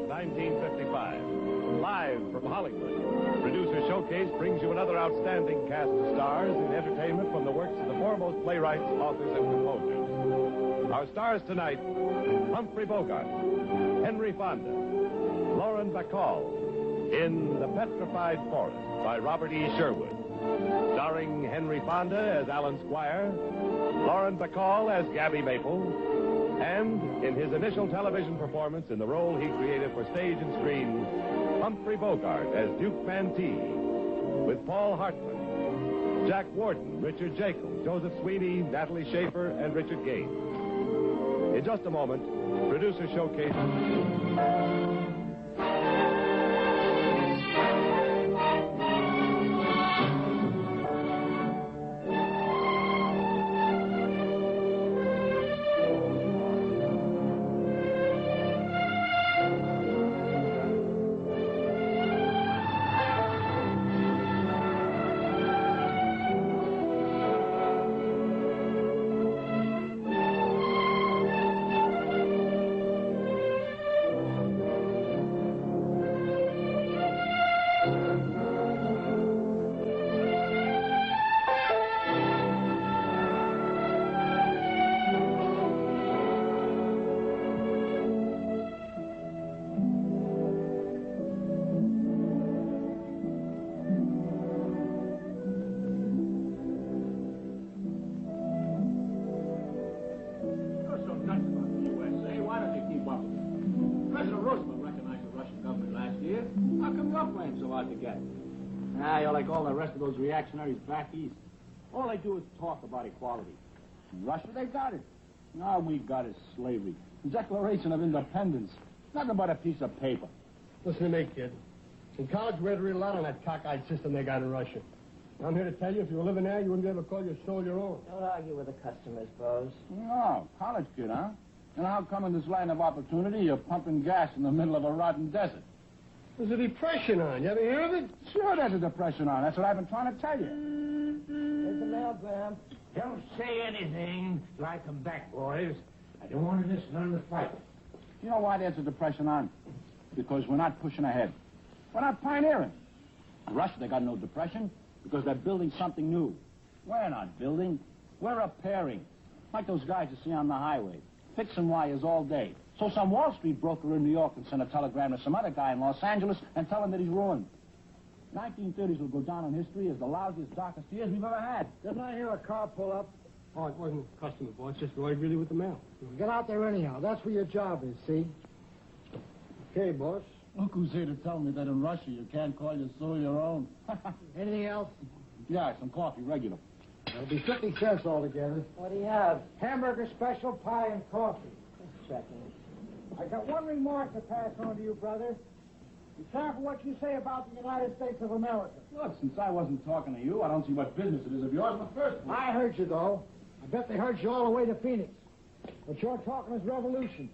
1955. Live from Hollywood, Producer Showcase brings you another outstanding cast of stars in entertainment from the works of the foremost playwrights, authors, and composers. Our stars tonight, Humphrey Bogart, Henry Fonda, Lauren Bacall, in The Petrified Forest by Robert E. Sherwood. Starring Henry Fonda as Alan Squier, Lauren Bacall as Gabby Maple, and in his initial television performance in the role he created for stage and screen, Humphrey Bogart as Duke Mantee, with Paul Hartman, Jack Warden, Richard Jaeckel, Joseph Sweeney, Natalie Schafer, and Richard Gaines. In just a moment, Producer Showcase. You're like all the rest of those reactionaries back east. All they do is talk about equality. In Russia, they got it. All we got is slavery. The Declaration of Independence. Nothing but a piece of paper. Listen to me, kid. In college, we had to read a lot on that cockeyed system they got in Russia. I'm here to tell you, if you were living there, you wouldn't be able to call your soul your own. Don't argue with the customers, Boze. No, college kid, huh? And how come in this land of opportunity you're pumping gas in the middle of a rotten desert? There's a depression on. You ever hear of it? Sure, there's a depression on. That's what I've been trying to tell you. There's the mail, Gramps. Don't say anything till I come back, boys. I don't want to miss none of the fight. You know why there's a depression on? Because we're not pushing ahead. We're not pioneering. In Russia, they got no depression because they're building something new. We're not building. We're repairing. Like those guys you see on the highway, fixing wires all day. So some Wall Street broker in New York can send a telegram to some other guy in Los Angeles and tell him that he's ruined. 1930s will go down in history as the loudest, darkest years we've ever had. Didn't I hear a car pull up? Oh, it wasn't a customer, boy. It's just Roy Greeley with the mail. Get out there anyhow. That's where your job is, see? Okay, boss. Look who's here to tell me that in Russia you can't call your soul your own. Anything else? Yeah, some coffee, regular. That'll be 50 cents altogether. What do you have? Hamburger special, pie, and coffee. Just checking. I got one remark to pass on to you, brother. Be careful what you say about the United States of America. Look, since I wasn't talking to you, I don't see what business it is of yours in the first place. I heard you, though. I bet they heard you all the way to Phoenix. What you're talking is revolution.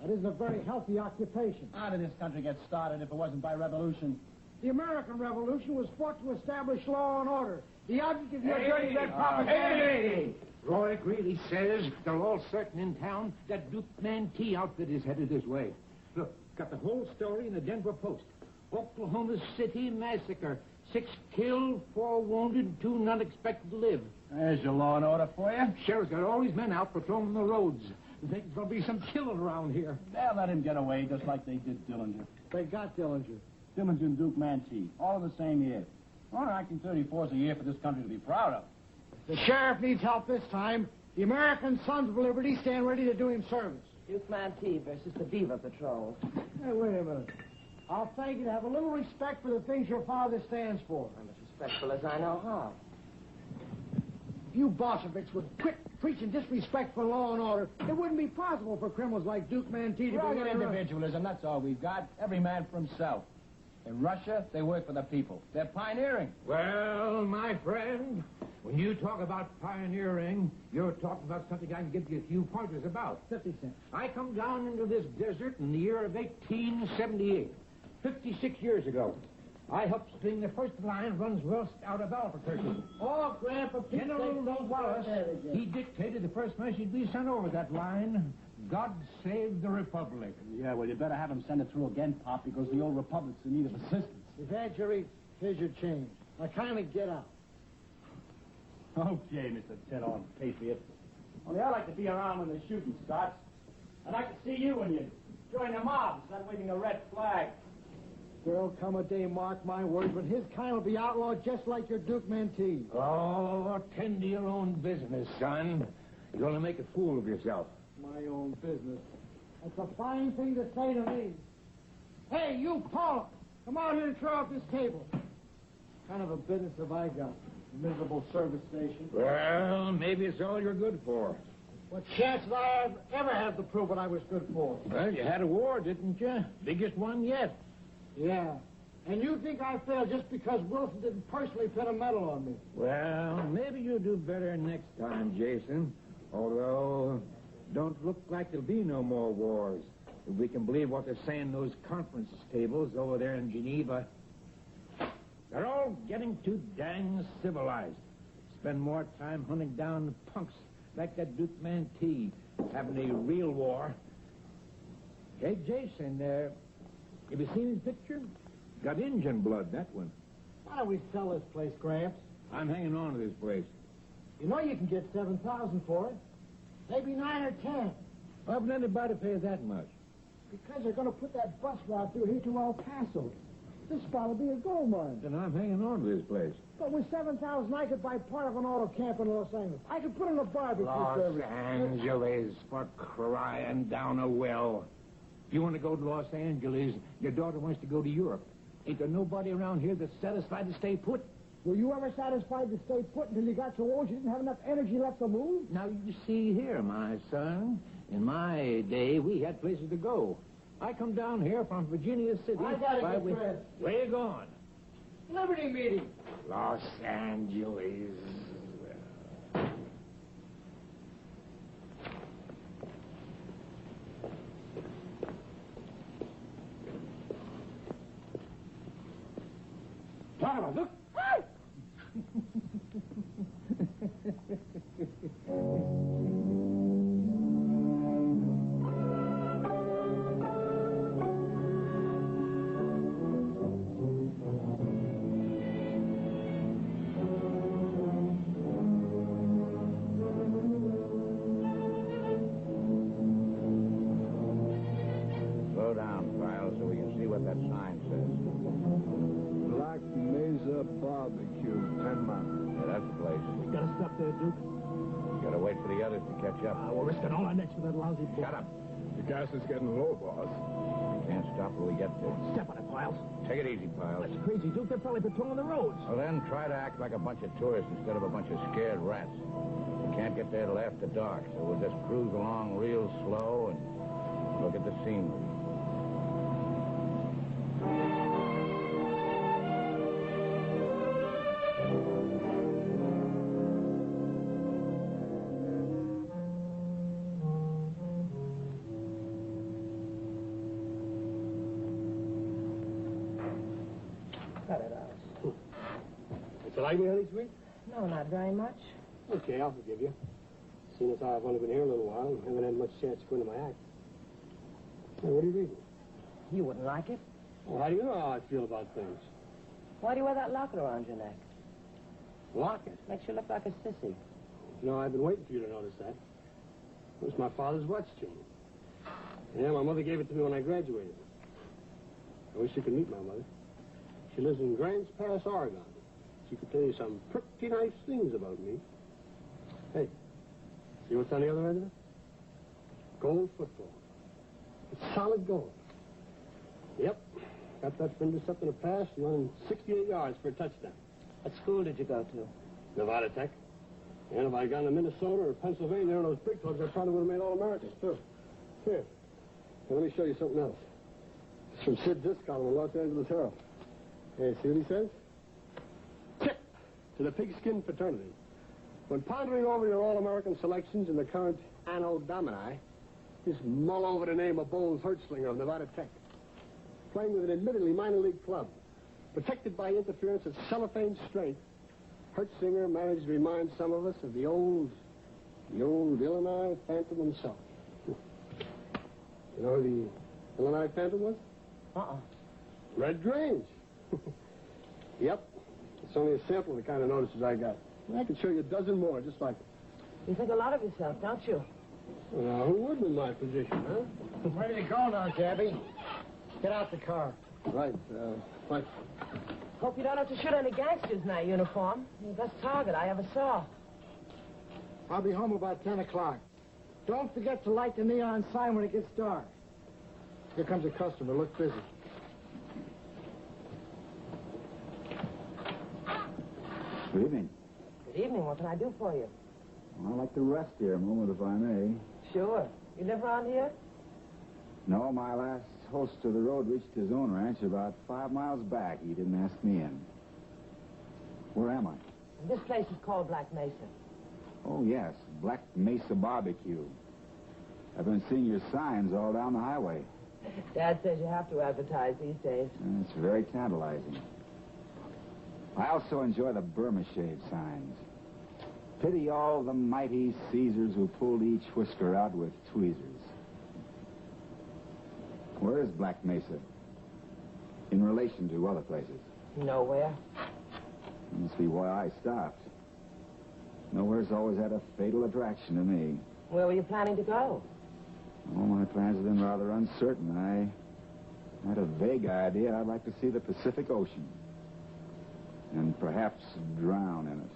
That isn't a very healthy occupation. How did this country get started if it wasn't by revolution? The American Revolution was fought to establish law and order. The object of your dirty red propaganda... Hey! Roy Greeley says they're all certain in town that Duke Mantee outfit is headed this way. Look, got the whole story in the Denver Post. Oklahoma City massacre. 6 killed, 4 wounded, 2 not expected to live. There's your law and order for you. Sheriff's got all these men out patrolling the roads. I think there's going to be some killing around here. They'll let him get away just like they did Dillinger. They got Dillinger. Dillinger and Duke Mantee, all in the same year. Well, 1934 is a year for this country to be proud of. The sheriff needs help this time. The American Sons of Liberty stand ready to do him service. Duke Mantee versus the Beaver Patrol. Hey, wait a minute. I'll thank you to have a little respect for the things your father stands for. I'm as respectful as I know how. If you Bolsheviks would quit preaching disrespect for law and order, it wouldn't be possible for criminals like Duke Mantee to be... Rugged individualism, that's all we've got. Every man for himself. In Russia, they work for the people. They're pioneering. Well, my friend, when you talk about pioneering, you're talking about something I can give you a few pointers about. 50 cents. I come down into this desert in the year of 1878, 56 years ago. I helped string the first line runs west out of Albuquerque. Oh, Grandpa, General Wallace, he dictated the first message we sent over that line. God save the Republic. Yeah, well, you better have him send it through again, Pop, because the old Republic's in need of assistance. Evangeline, here's your change. Now kindly get out. Okay, Mr. Ted-on Patriot. Only I like to be around when the shooting starts. I'd like to see you when you join the mob instead of waving a red flag. There'll come a day, mark my words, when his kind will be outlawed just like your Duke Mantee. Oh, tend to your own business, son. You're going to make a fool of yourself. My own business. That's a fine thing to say to me. Hey, you, Paul, come out here and throw up this table. What kind of a business have I got? A miserable service station. Well, maybe it's all you're good for. What chance did I ever have to prove what I was good for? Well, you had a war, didn't you? Biggest one yet. Yeah. And you think I failed just because Wilson didn't personally pin a medal on me? Well, maybe you'll do better next time, Jason. Although, don't look like there'll be no more wars. If we can believe what they're saying those conference tables over there in Geneva. They're all getting too dang civilized. Spend more time hunting down punks like that Duke Mantee, having a real war. Hey, Jason, have you seen his picture? Got Injun blood, that one. Why don't we sell this place, Gramps? I'm hanging on to this place. You know you can get $7,000 for it. Maybe 9 or 10. Why would anybody pay that much? Because they're going to put that bus route through here to El Paso. This spot will be a gold mine. Then I'm hanging on to this place. But with $7,000, I could buy part of an auto camp in Los Angeles. I could put in a barbecue Los service. Angeles, for crying down a well. You want to go to Los Angeles, your daughter wants to go to Europe. Ain't there nobody around here that's satisfied to stay put? Were you ever satisfied to stay put until you got so old you didn't have enough energy left to move? Now, you see here, my son, in my day, we had places to go. I come down here from Virginia City. I gotta get dressed. Where you going? Liberty meeting. Los Angeles. Look. Slow down, Kyle, so we can see what that sign says. Black Mesa Barbecue, 10 miles. Yeah, that's the place. We gotta stop there, Duke. Gotta wait for the others to catch up. We're risking all our necks for that lousy book. Shut up. The gas is getting low, boss. Can't stop till we get there. Step on it, Piles. Take it easy, Piles. That's crazy, Duke. They're probably patrolling the roads. Well, then, try to act like a bunch of tourists instead of a bunch of scared rats. We can't get there till after dark, so we'll just cruise along real slow and look at the scenery. Cut it out. Would you like me, honey, sweet? No, not very much. Okay, I'll forgive you. Seeing as how I've only been here a little while and haven't had much chance to go into my act. Hey, what are you reading? You wouldn't like it. Well, how do you know how I feel about things? Why do you wear that locket around your neck? Locket. Makes you look like a sissy. You know, I've been waiting for you to notice that. It was my father's watch chain. Yeah, my mother gave it to me when I graduated. I wish you could meet my mother. She lives in Grants Pass, Oregon. She could tell you some pretty nice things about me. Hey, see what's on the other end of it? Gold football. It's solid gold. Yep. Got that for intercepting a pass, running 68 yards for a touchdown. What school did you go to? Nevada Tech. And if I'd gone to Minnesota or Pennsylvania or those big clubs, I probably would have made All-Americans, too. Here. Let me show you something else. It's from Sid Discall in the Los Angeles Herald. Hey, see what he says? Tip to the pigskin fraternity. When pondering over your All-American selections in the current Anno Domini, just mull over the name of Boze Hertzlinger of Nevada Tech. Playing with an admittedly minor league club. Protected by interference of cellophane strength, Hertzinger managed to remind some of us of the old Illinois Phantom himself. You know who the Illinois Phantom was? Red Grange. Yep. It's only a sample of the kind of notices I got. I can show you a dozen more just like it. You think a lot of yourself, don't you? Well, who would in my position, huh? Where do you go now, Gabby? Get out the car. Right, what? Hope you don't have to shoot any gangsters in that uniform. You're the best target I ever saw. I'll be home about 10 o'clock. Don't forget to light the neon sign when it gets dark. Here comes a customer. Look busy. Good evening. Good evening. What can I do for you? I'd like to rest here a moment, if I may. Sure. You live around here? No, my last host of the road reached his own ranch about 5 miles back. He didn't ask me in. Where am I? This place is called Black Mesa. Oh, yes, Black Mesa Barbecue. I've been seeing your signs all down the highway. Dad says you have to advertise these days. It's very tantalizing. I also enjoy the Burma shave signs. Pity all the mighty Caesars who pulled each whisker out with tweezers. Where is Black Mesa in relation to other places? Nowhere. Must be why I stopped. Nowhere's always had a fatal attraction to me. Where were you planning to go? Oh, my plans have been rather uncertain. I had a vague idea I'd like to see the Pacific Ocean. And perhaps drown in it.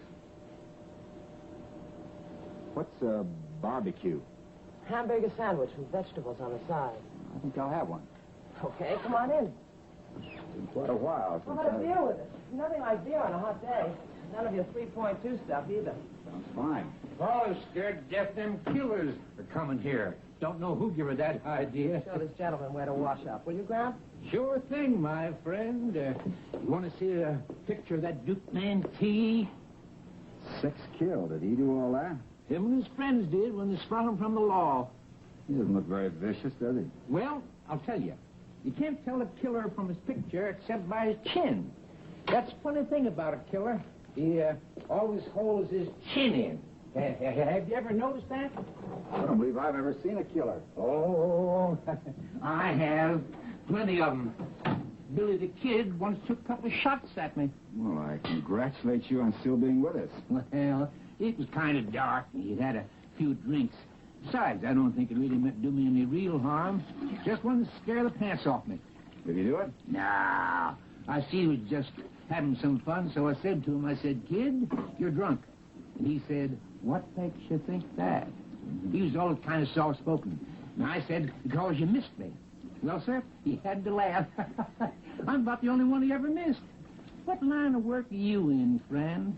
What's a barbecue? Hamburger sandwich with vegetables on the side. I think I'll have one. Okay, come on in. Been quite a while How since about a beer with it? Nothing like beer on a hot day. None of your 3.2 stuff either. Sounds fine. Oh, scared to death them killers are coming here. Don't know who gave her that idea. Show this gentleman where to wash up, will you, Gramps? Sure thing, my friend. You want to see a picture of that Duke Mantee? 6 killed. Did he do all that? Him and his friends did when they sprung him from the law. He doesn't look very vicious, does he? Well, I'll tell you. You can't tell a killer from his picture except by his chin. That's the funny thing about a killer. He always holds his chin in. Have you ever noticed that? I don't believe I've ever seen a killer. Oh, I have. Plenty of them. Billy the Kid once took a couple of shots at me. Well, I congratulate you on still being with us. Well, it was kind of dark, and he'd had a few drinks. Besides, I don't think it really meant to do me any real harm. Just wanted to scare the pants off me. Did he do it? Nah. I see he was just having some fun, so I said to him, I said, "Kid, you're drunk." And he said, "What makes you think that?" He was always kind of soft-spoken. And I said, "Because you missed me." Well, sir, he had to laugh. I'm about the only one he ever missed. What line of work are you in, friend?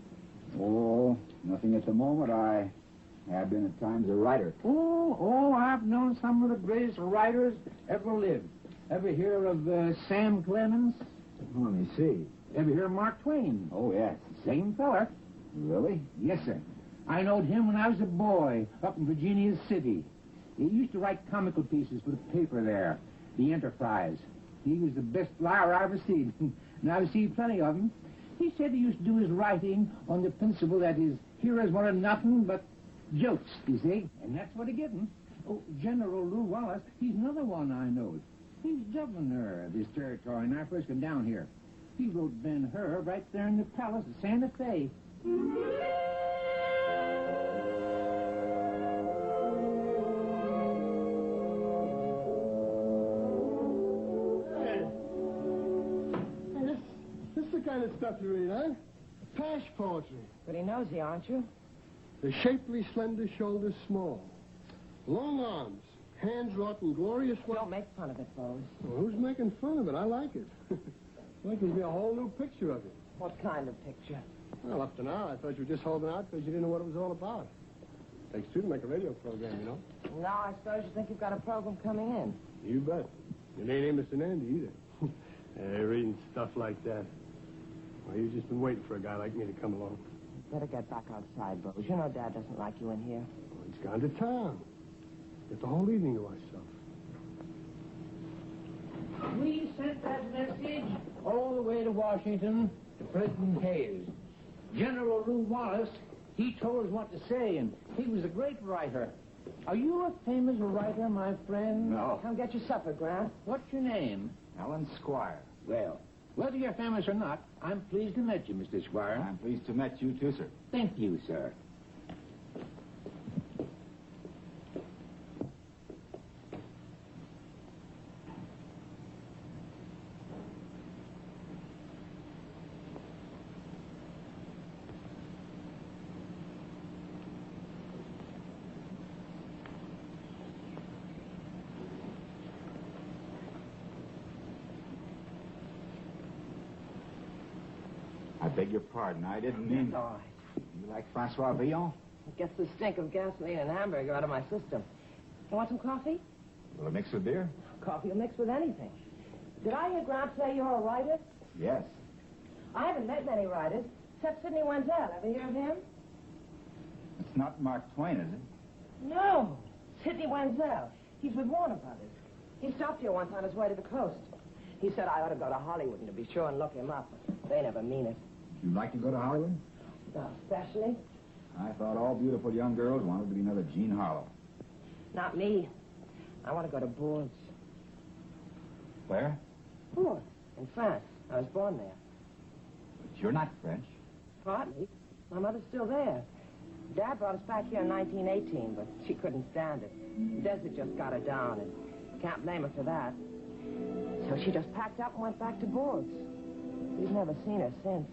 Oh, nothing at the moment. I have been at times a writer. Oh, I've known some of the greatest writers ever lived. Ever hear of Sam Clemens? Oh, let me see. Ever hear of Mark Twain? Oh, yes. Same feller. Really? Yes, sir. I knowed him when I was a boy up in Virginia City. He used to write comical pieces for the paper there, the Enterprise. He was the best liar I ever seen, and I've seen plenty of them. He said he used to do his writing on the principle that his heroes wanted nothing but jokes, you see, and that's what he gave him. Oh, General Lew Wallace, he's another one I know. He's governor of this territory when I first came down here. He wrote Ben-Hur right there in the palace of Santa Fe. This is the kind of stuff you read, huh? Pash poetry. Pretty nosy, aren't you? The shapely, slender shoulders small. Long arms. Hands wrought in glorious work. Don't make fun of it, Boze. Well, who's making fun of it? I like it. Well, it gives me a whole new picture of it. What kind of picture? Well, up to now, I thought you were just holding out because you didn't know what it was all about. Takes two to make a radio program, you know. Now I suppose you think you've got a program coming in. You bet. It ain't Mr. Nandy either. Reading stuff like that. Well, you've just been waiting for a guy like me to come along. Better get back outside, Boze. You know Dad doesn't like you in here. Well, he's gone to town. Get the whole evening to ourselves. We sent that message all the way to Washington to President Hayes. General Lew Wallace, he told us what to say, and he was a great writer. Are you a famous writer, my friend? No. Come get your supper, Gramps. What's your name? Alan Squier. Well, whether you're famous or not, I'm pleased to meet you, Mr. Squire. I'm pleased to meet you, too, sir. Thank you, sir. I beg your pardon. I didn't mean... All right. You like Francois Villon? It gets the stink of gasoline and hamburger out of my system. You want some coffee? Will it mix with beer? Coffee will mix with anything. Did I hear Gramps say you're a writer? Yes. I haven't met many writers, except Sidney Wenzel. Ever hear of him? It's not Mark Twain, is it? No. Sidney Wenzel. He's with Warner Brothers. He stopped here once on his way to the coast. He said I ought to go to Hollywood and to be sure and look him up. But they never mean it. You'd like to go to Hollywood? No, especially. I thought all beautiful young girls wanted to be another Jean Harlow. Not me. I want to go to Boze. Where? Boze, in France. I was born there. But you're not French. Partly. My mother's still there. Dad brought us back here in 1918, but she couldn't stand it. The desert just got her down, and can't blame her for that. So she just packed up and went back to Boze. We've never seen her since.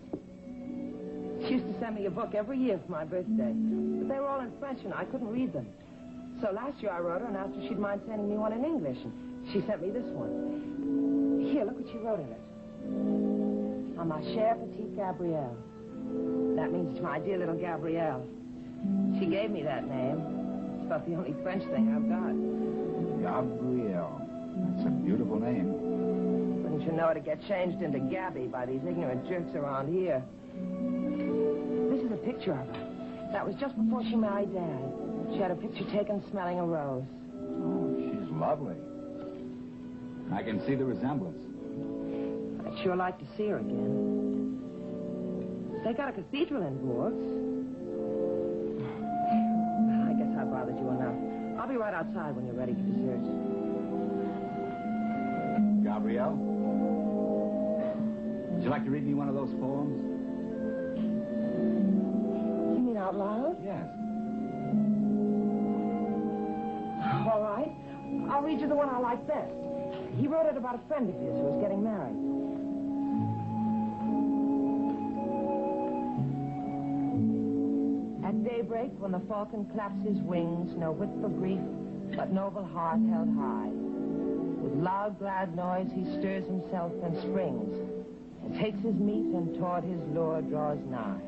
She used to send me a book every year for my birthday, but they were all in French, and I couldn't read them. So last year I wrote her and asked her if she'd mind sending me one in English, and she sent me this one. Here, look what she wrote in it. On my chère petite Gabrielle. That means to my dear little Gabrielle. She gave me that name. It's about the only French thing I've got. Gabrielle. That's a beautiful name. Wouldn't you know it to get changed into Gabby by these ignorant jerks around here? This is a picture of her. That was just before she married Dad. She had a picture taken smelling a rose. Oh, she's lovely. I can see the resemblance. I'd sure like to see her again. They got a cathedral in Boze. I guess I bothered you enough. I'll be right outside when you're ready for dessert. Gabrielle? Would you like to read me one of those poems? You mean out loud? Yes. All right. I'll read you the one I like best. He wrote it about a friend of his who was getting married. At daybreak, when the falcon claps his wings, no whip of grief, but noble heart held high. With loud, glad noise, he stirs himself and springs, and takes his meat, and toward his lure draws nigh.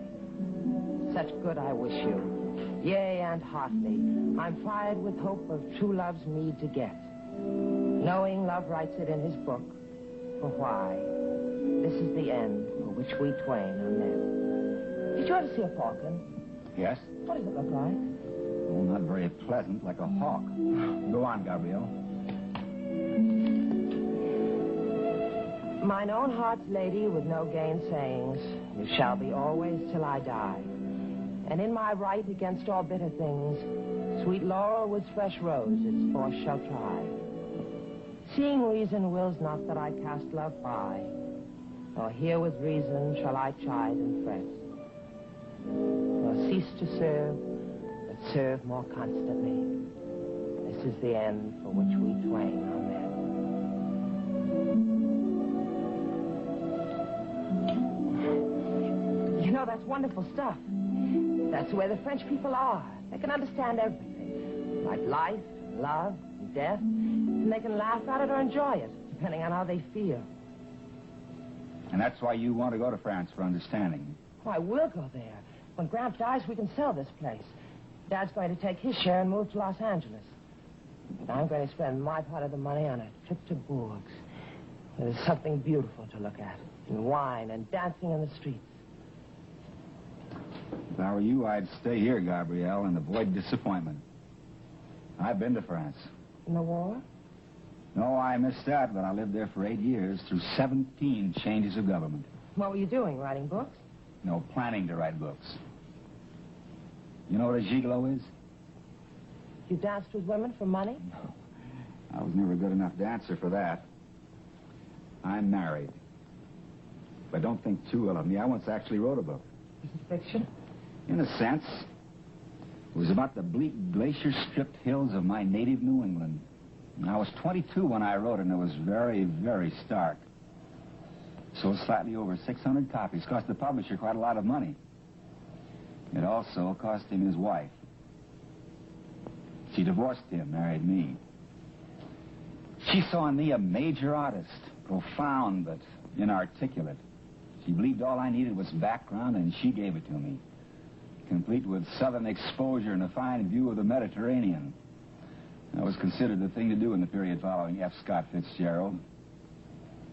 Such good I wish you, yea, and heartily. I'm fired with hope of true love's meed to get. Knowing love writes it in his book, for why? This is the end for which we twain are met. Did you ever see a falcon? Yes? What does it look like? Oh, not very pleasant, like a hawk. Go on, Gabrielle. Mine own heart's lady with no gainsayings, you shall be always till I die. And in my right against all bitter things, sweet laurel with fresh rose its force shall try. Seeing reason wills not that I cast love by, nor here with reason shall I chide and fret, nor cease to serve, but serve more constantly. This is the end for which we twain are met. You know, that's wonderful stuff. That's the way the French people are. They can understand everything, like life, and love, and death, and they can laugh at it or enjoy it, depending on how they feel. And that's why you want to go to France, for understanding. Oh, I will go there. When Gramps dies, we can sell this place. Dad's going to take his share and move to Los Angeles. And I'm going to spend my part of the money on a trip to Boze. There's something beautiful to look at, and wine and dancing in the streets. If I were you, I'd stay here, Gabrielle, and avoid disappointment. I've been to France. In the war? No, I missed that, but I lived there for 8 years through 17 changes of government. What were you doing, writing books? No, planning to write books. You know what a gigolo is? You danced with women for money? No. I was never a good enough dancer for that. I'm married. But don't think too well of me. I once actually wrote a book. Is it fiction? In a sense. It was about the bleak glacier-stripped hills of my native New England. And I was 22 when I wrote it, and it was very, very stark. Sold slightly over 600 copies. Cost the publisher quite a lot of money. It also cost him his wife. She divorced him, married me. She saw in me a major artist, profound but inarticulate. She believed all I needed was background, and she gave it to me, complete with southern exposure and a fine view of the Mediterranean. That was considered the thing to do in the period following F. Scott Fitzgerald.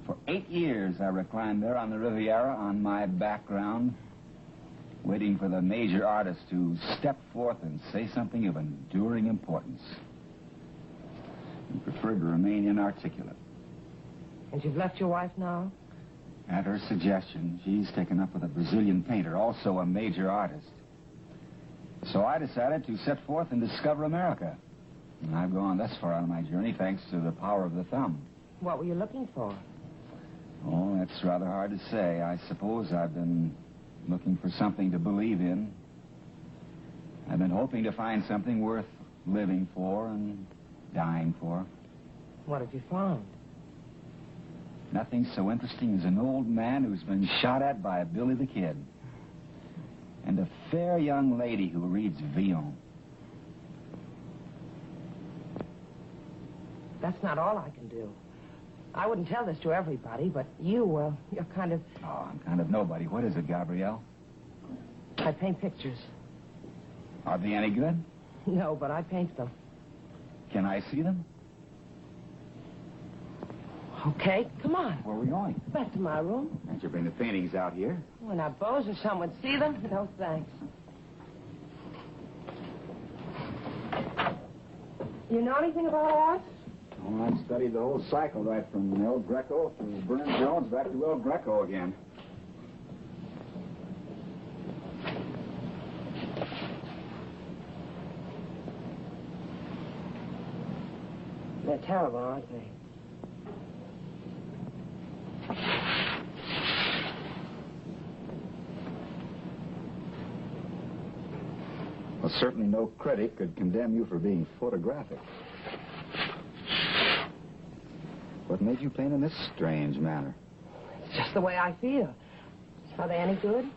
For 8 years, I reclined there on the Riviera on my background, waiting for the major artist to step forth and say something of enduring importance. I preferred to remain inarticulate. And you've left your wife now? At her suggestion, she's taken up with a Brazilian painter, also a major artist. So I decided to set forth and discover America. And I've gone thus far on my journey thanks to the power of the thumb. What were you looking for? Oh, that's rather hard to say. I suppose I've been looking for something to believe in. I've been hoping to find something worth living for and dying for. What have you found? Nothing so interesting as an old man who's been shot at by Billy the Kid. And a fair young lady who reads Villon. That's not all I can do. I wouldn't tell this to everybody, but you're kind of... Oh, I'm kind of nobody. What is it, Gabrielle? I paint pictures. Are they any good? No, but I paint them. Can I see them? Okay, come on. Where are we going? Back to my room. Can't you bring the paintings out here? When our Boze or someone see them? No, thanks. You know anything about art? Oh, I've studied the whole cycle, right from El Greco through Burne-Jones back to El Greco again. They're terrible, aren't they? Well, certainly no critic could condemn you for being photographic. What made you paint in this strange manner? It's just the way I feel. Are they any good?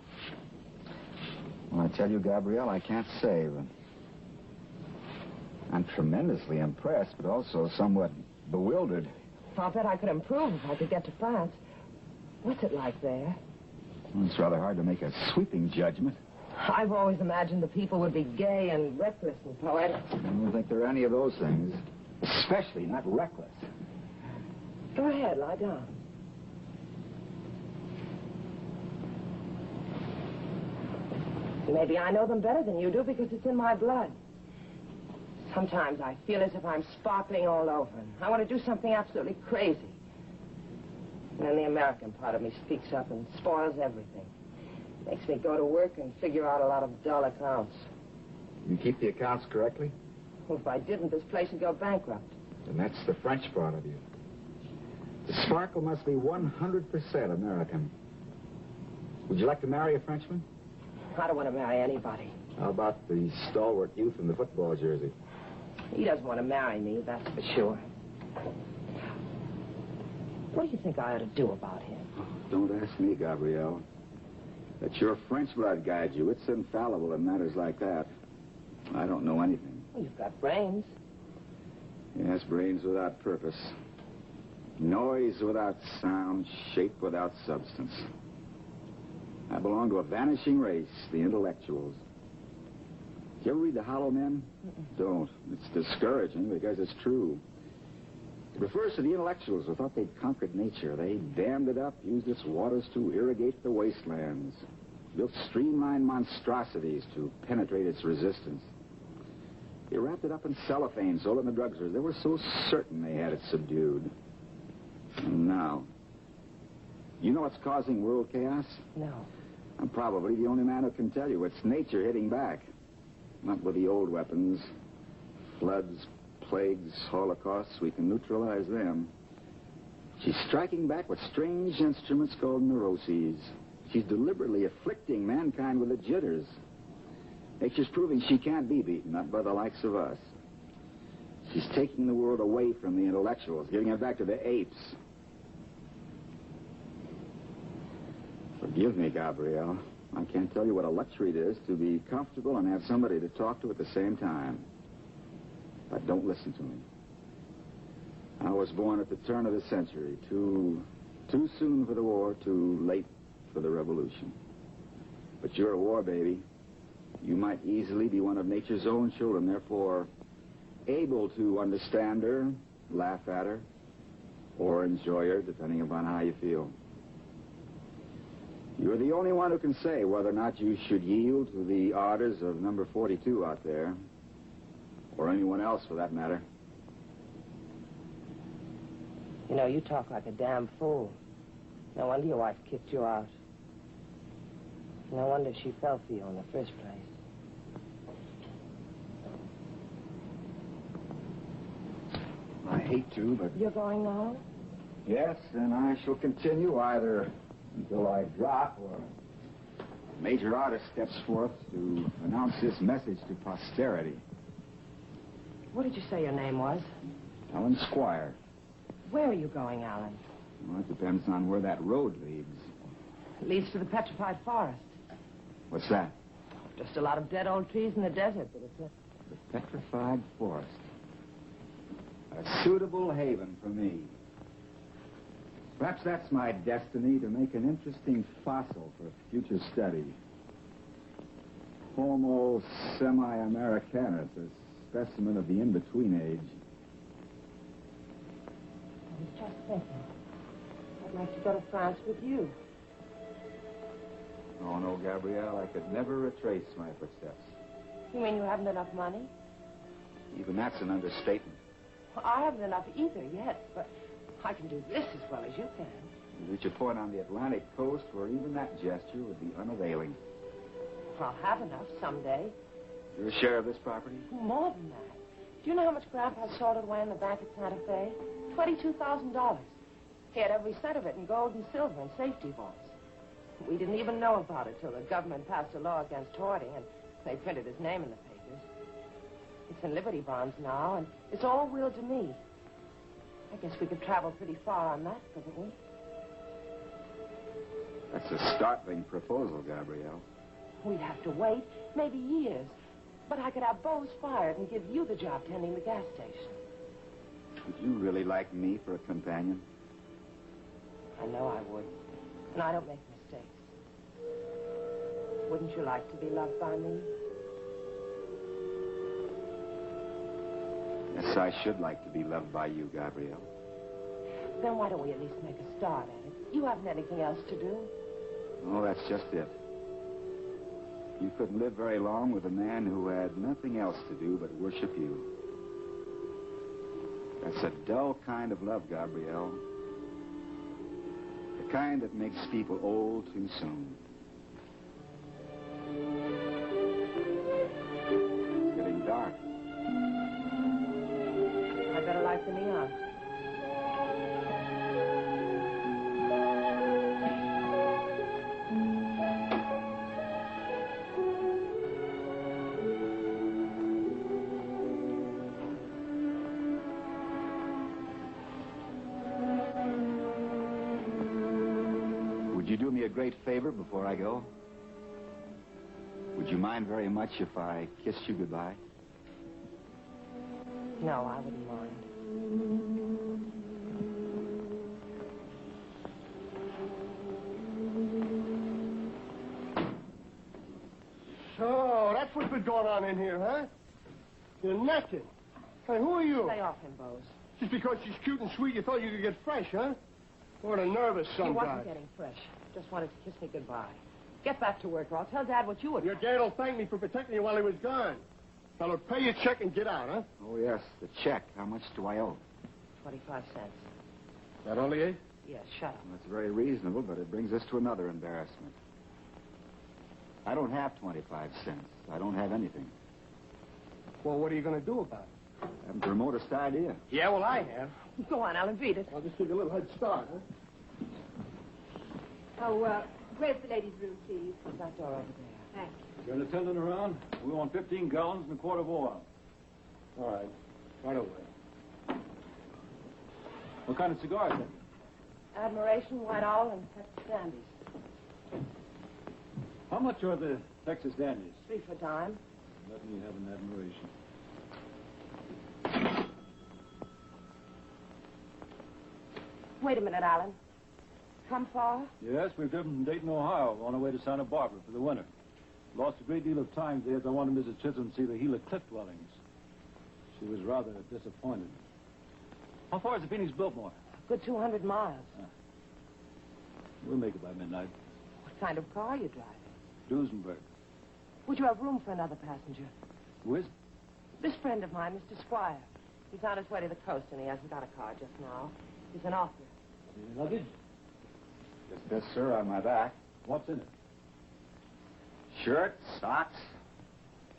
Well, I tell you, Gabrielle, I can't say, but I'm tremendously impressed, but also somewhat bewildered. I'll bet I could improve if I could get to France. What's it like there? Well, it's rather hard to make a sweeping judgment. I've always imagined the people would be gay and reckless and poetic. I don't think there are any of those things, especially not reckless. Go ahead, lie down. Maybe I know them better than you do because it's in my blood. Sometimes I feel as if I'm sparkling all over. I want to do something absolutely crazy. And then the American part of me speaks up and spoils everything. Makes me go to work and figure out a lot of dull accounts. You keep the accounts correctly? Well, if I didn't, this place would go bankrupt. And that's the French part of you. The sparkle must be 100% American. Would you like to marry a Frenchman? I don't want to marry anybody. How about the stalwart youth in the football jersey? He doesn't want to marry me, that's for sure. What do you think I ought to do about him? Don't ask me, Gabrielle. Let your French blood guide you. It's infallible in matters like that. I don't know anything. Well, you've got brains. Yes, brains without purpose. Noise without sound, shape without substance. I belong to a vanishing race, the intellectuals. Did you ever read The Hollow Men? Don't. It's discouraging because it's true. It refers to the intellectuals who thought they'd conquered nature. They dammed it up, used its waters to irrigate the They wrapped it up in cellophane, sold it in the drugstores. They were so certain they had it subdued. And now, you know what's causing world chaos? No. I'm probably the only man who can tell you. It's nature hitting back. Not with the old weapons. Floods, plagues, holocausts. We can neutralize them. She's striking back with strange instruments called neuroses. She's deliberately afflicting mankind with the jitters. Nature's proving she can't be beaten, not by the likes of us. She's taking the world away from the intellectuals, giving it back to the apes. Forgive me, Gabrielle. I can't tell you what a luxury it is to be comfortable and have somebody to talk to at the same time. But don't listen to me. I was born at the turn of the century. Too soon for the war, too late for the revolution. But you're a war baby. You might easily be one of nature's own children, therefore able to understand her, laugh at her, or enjoy her, depending upon how you feel. You're the only one who can say whether or not you should yield to the orders of number 42 out there, or anyone else for that matter. You know, you talk like a damn fool. No wonder your wife kicked you out. No wonder she fell for you in the first place. I hate to, but... You're going now? Yes, and I shall continue either until I drop or a major artist steps forth to announce this message to posterity. What did you say your name was? Alan Squier. Where are you going, Alan? Well, it depends on where that road leads. It leads to the Petrified forest. What's that? Just a lot of dead old trees in the desert, but it's a... The Petrified forest. A suitable haven for me. Perhaps that's my destiny, to make an interesting fossil for future study. Homo semi-Americanus, a specimen of the in-between age. I was just thinking. I'd like to go to France with you. Oh, no, Gabrielle, I could never retrace my footsteps. You mean you haven't enough money? Even that's an understatement. Well, I haven't enough either yet, but I can do this as well as you can. You reach a point on the Atlantic coast where even that gesture would be unavailing. I'll have enough someday. Your share of this property? More than that. Do you know how much Gramps has sorted away in the bank at Santa Fe? $22,000. He had every cent of it in gold and silver and safety vaults. We didn't even know about it till the government passed a law against hoarding, and they printed his name in the papers. It's in Liberty bonds now, and it's all willed to me. I guess we could travel pretty far on that, couldn't we? That's a startling proposal, Gabrielle. We'd have to wait, maybe years. But I could have Boze fired and give you the job tending the gas station. Would you really like me for a companion? I know I would. And I don't make mistakes. Wouldn't you like to be loved by me? Yes, I should like to be loved by you, Gabrielle. Then why don't we at least make a start at it? You haven't anything else to do. Oh, that's just it. You couldn't live very long with a man who had nothing else to do but worship you. That's a dull kind of love, Gabrielle. The kind that makes people old too soon. It's getting dark. I better light the neon. Would you do me a great favor before I go? Would you mind very much if I kissed you goodbye? No, I wouldn't mind. So, that's what's been going on in here, huh? You're naked. Hey, who are you? Lay off him, Boze. Just because she's cute and sweet, you thought you could get fresh, huh? Sort of nervous He sometimes. wasn't getting fresh. Just wanted to kiss me goodbye. Get back to work, or I'll tell Dad what you would... Your dad will thank me for protecting you while he was gone. Fellow, pay your check and get out, huh? Oh, yes, the check. How much do I owe? 25 cents. That all, eh? Yes, shut up. That's very reasonable, but it brings us to another embarrassment. I don't have 25 cents. I don't have anything. Well, what are you going to do about it? I haven't the remotest idea. Yeah, well, I have. Go on, Alan, read it. I'll just take a little head start, huh? Oh, where's the ladies' room, please? That door over there. Thanks. Got an attendant around? We want 15 gallons and a quart of oil. All right. Right away. What kind of cigars, then? Admiration, White Owl, and Texas Dandies. How much are the Texas Dandies? 3 for a dime. Let me have an admiration. Wait a minute, Alan. Come far? Yes, we've driven from Dayton, Ohio, on our way to Santa Barbara for the winter. Lost a great deal of time there as I wanted Mrs. Chisholm to see the Gila cliff dwellings. She was rather disappointed. How far is the Phoenix Biltmore? Good 200 miles. We'll make it by midnight. What kind of car are you driving? Duesenberg. Would you have room for another passenger? Who is? This friend of mine, Mr. Squier. He's on his way to the coast, and he hasn't got a car just now. He's an author. Any luggage? Just this, sir, on my back. What's in it? Shirt, socks,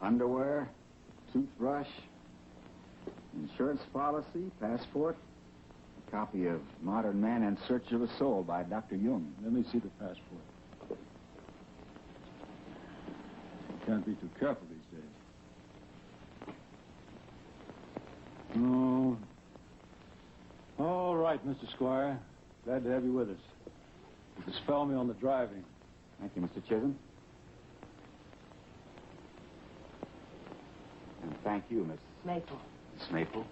underwear, toothbrush, insurance policy, passport, a copy of Modern Man in Search of a Soul by Dr. Jung. Let me see the passport. Can't be too careful these days. No. All right, Mr. Squier. Glad to have you with us. You can spell me on the driving. Thank you, Mr. Chisholm. And thank you, Miss Maple. Miss Maple.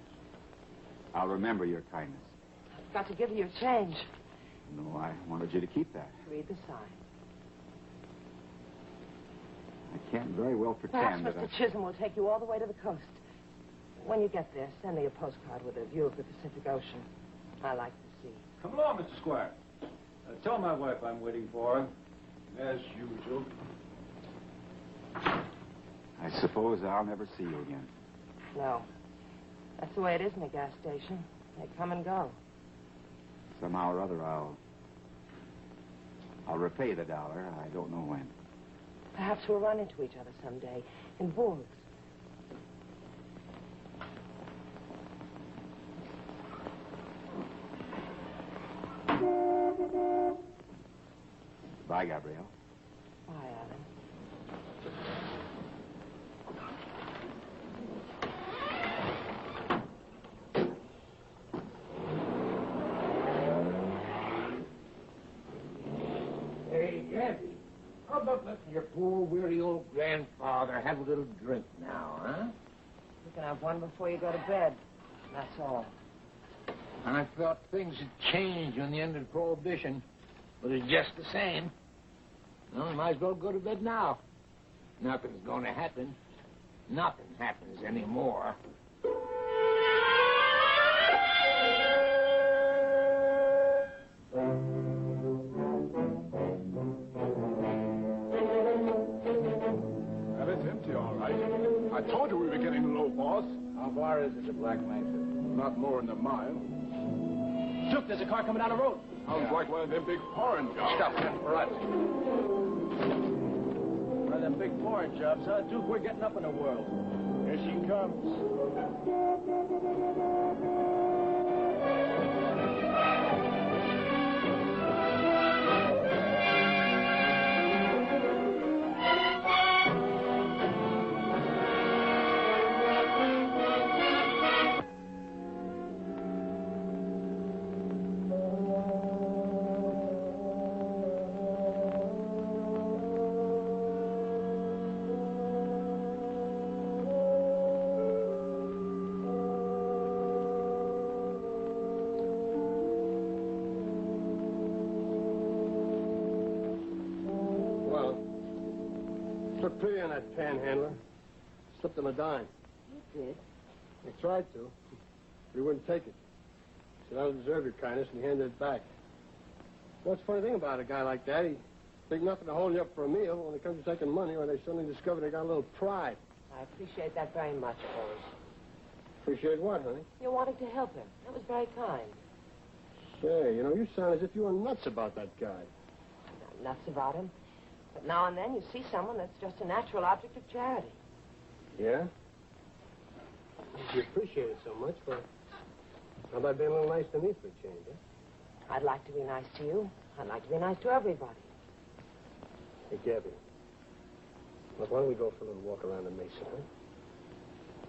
I'll remember your kindness. I've got to give you your change. No, I wanted you to keep that. Read the sign. I can't very well Perhaps pretend that Mr. Chisholm will take you all the way to the coast. When you get there, send me a postcard with a view of the Pacific Ocean. I like the sea. Come along, Mr. Squier. Tell my wife I'm waiting for her, as usual. I suppose I'll never see you again. No. That's the way it is in a gas station. They come and go. Somehow or other, I'll repay the dollar. I don't know when. Perhaps we'll run into each other someday in Boze. Bye, Gabrielle. Bye, Alan. Hey, Gabby, how about letting your poor, weary old grandfather have a little drink now, huh? You can have one before you go to bed. That's all. I thought things had changed when the end of Prohibition, but it's just the same. Well, we might as well go to bed now. Nothing's going to happen. Nothing happens anymore. Well, it's empty, all right. I told you we were getting low, boss. How far is it to Black Mesa? Not more than a mile. Duke, there's a car coming down the road. Sounds like one of them big foreign jobs. Stuff that for us. One of them big foreign jobs, huh? Duke, we're getting up in the world. Here she comes. Took pity on that panhandler. Slipped him a dime. You did. He tried to. But he wouldn't take it. He said, I don't deserve your kindness, and he handed it back. What's the funny thing about a guy like that? He think nothing to hold you up for a meal when it comes to taking money, or they suddenly discover they got a little pride. I I appreciate that very much, Boze. Appreciate what, honey? You wanted to help him. That was very kind. Say, you sound as if you were nuts about that guy. I'm not nuts about him. But now and then you see someone that's just a natural object of charity. Yeah? You appreciate it so much, but how about being a little nice to me for a change, huh? I'd like to be nice to you. I'd like to be nice to everybody. Hey, Gabby. Look, why don't we go for a little walk around the mesa, huh?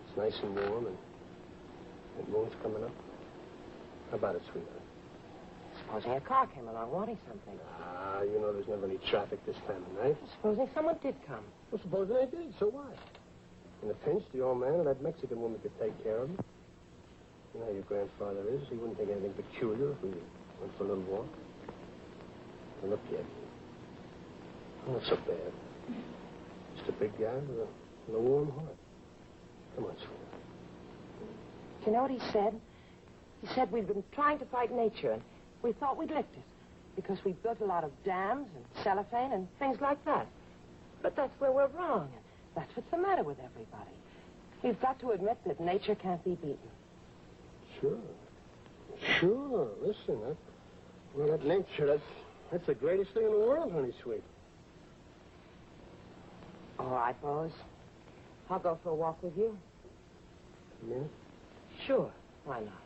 It's nice and warm, and the moon's coming up. How about it, sweetheart? Supposing a car came along wanting something. There's never any traffic this time of night. Supposing someone did come. Well, supposing they did, so what? In a pinch, the old man and that Mexican woman could take care of him. You know how your grandfather is. He wouldn't think anything peculiar if we went for a little walk. Now, look, kid. Not so bad. Just a big guy with a warm heart. Come on, sweetheart. Do you know what he said? He said we'd been trying to fight nature, and we thought we'd licked it. Because we built a lot of dams and cellophane and things like that. But that's where we're wrong, and that's what's the matter with everybody. We've got to admit that nature can't be beaten. Sure. Listen, that nature, that's the greatest thing in the world, honey sweet. All right, Boze. I'll go for a walk with you. Yeah? Sure. Why not?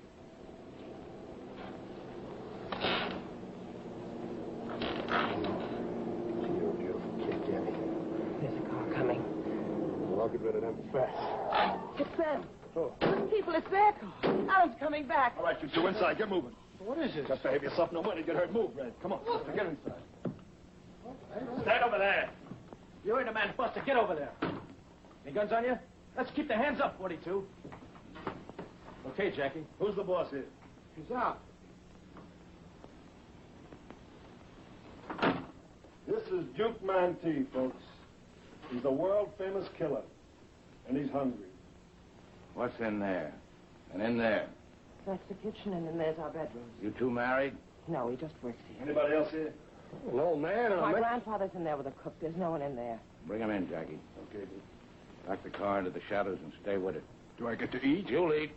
You're a beautiful kid, Gabby. There's a car coming. Well, I'll get rid of them fast. It's them. Oh. People, it's their car. Alan's coming back. All right, you two inside. Get moving. What is it? Just behave yourself. No money. Get hurt. Move, Red. Come on. Buster, get inside. Stand over there. You ain't a man, Buster. Get over there. Any guns on you? Let's keep the hands up, 42. Okay, Jackie. Who's the boss here? He's out. This is Duke Mantee, folks. He's a world-famous killer, and he's hungry. What's in there? And in there? That's the kitchen, and then there's our bedrooms. You two married? No, he just works here. Anybody else here? An old man and My grandfather's in there with a cook. There's no one in there. Bring him in, Jackie. Okay, Duke. Back the car into the shadows and stay with it. Do I get to eat? You'll eat.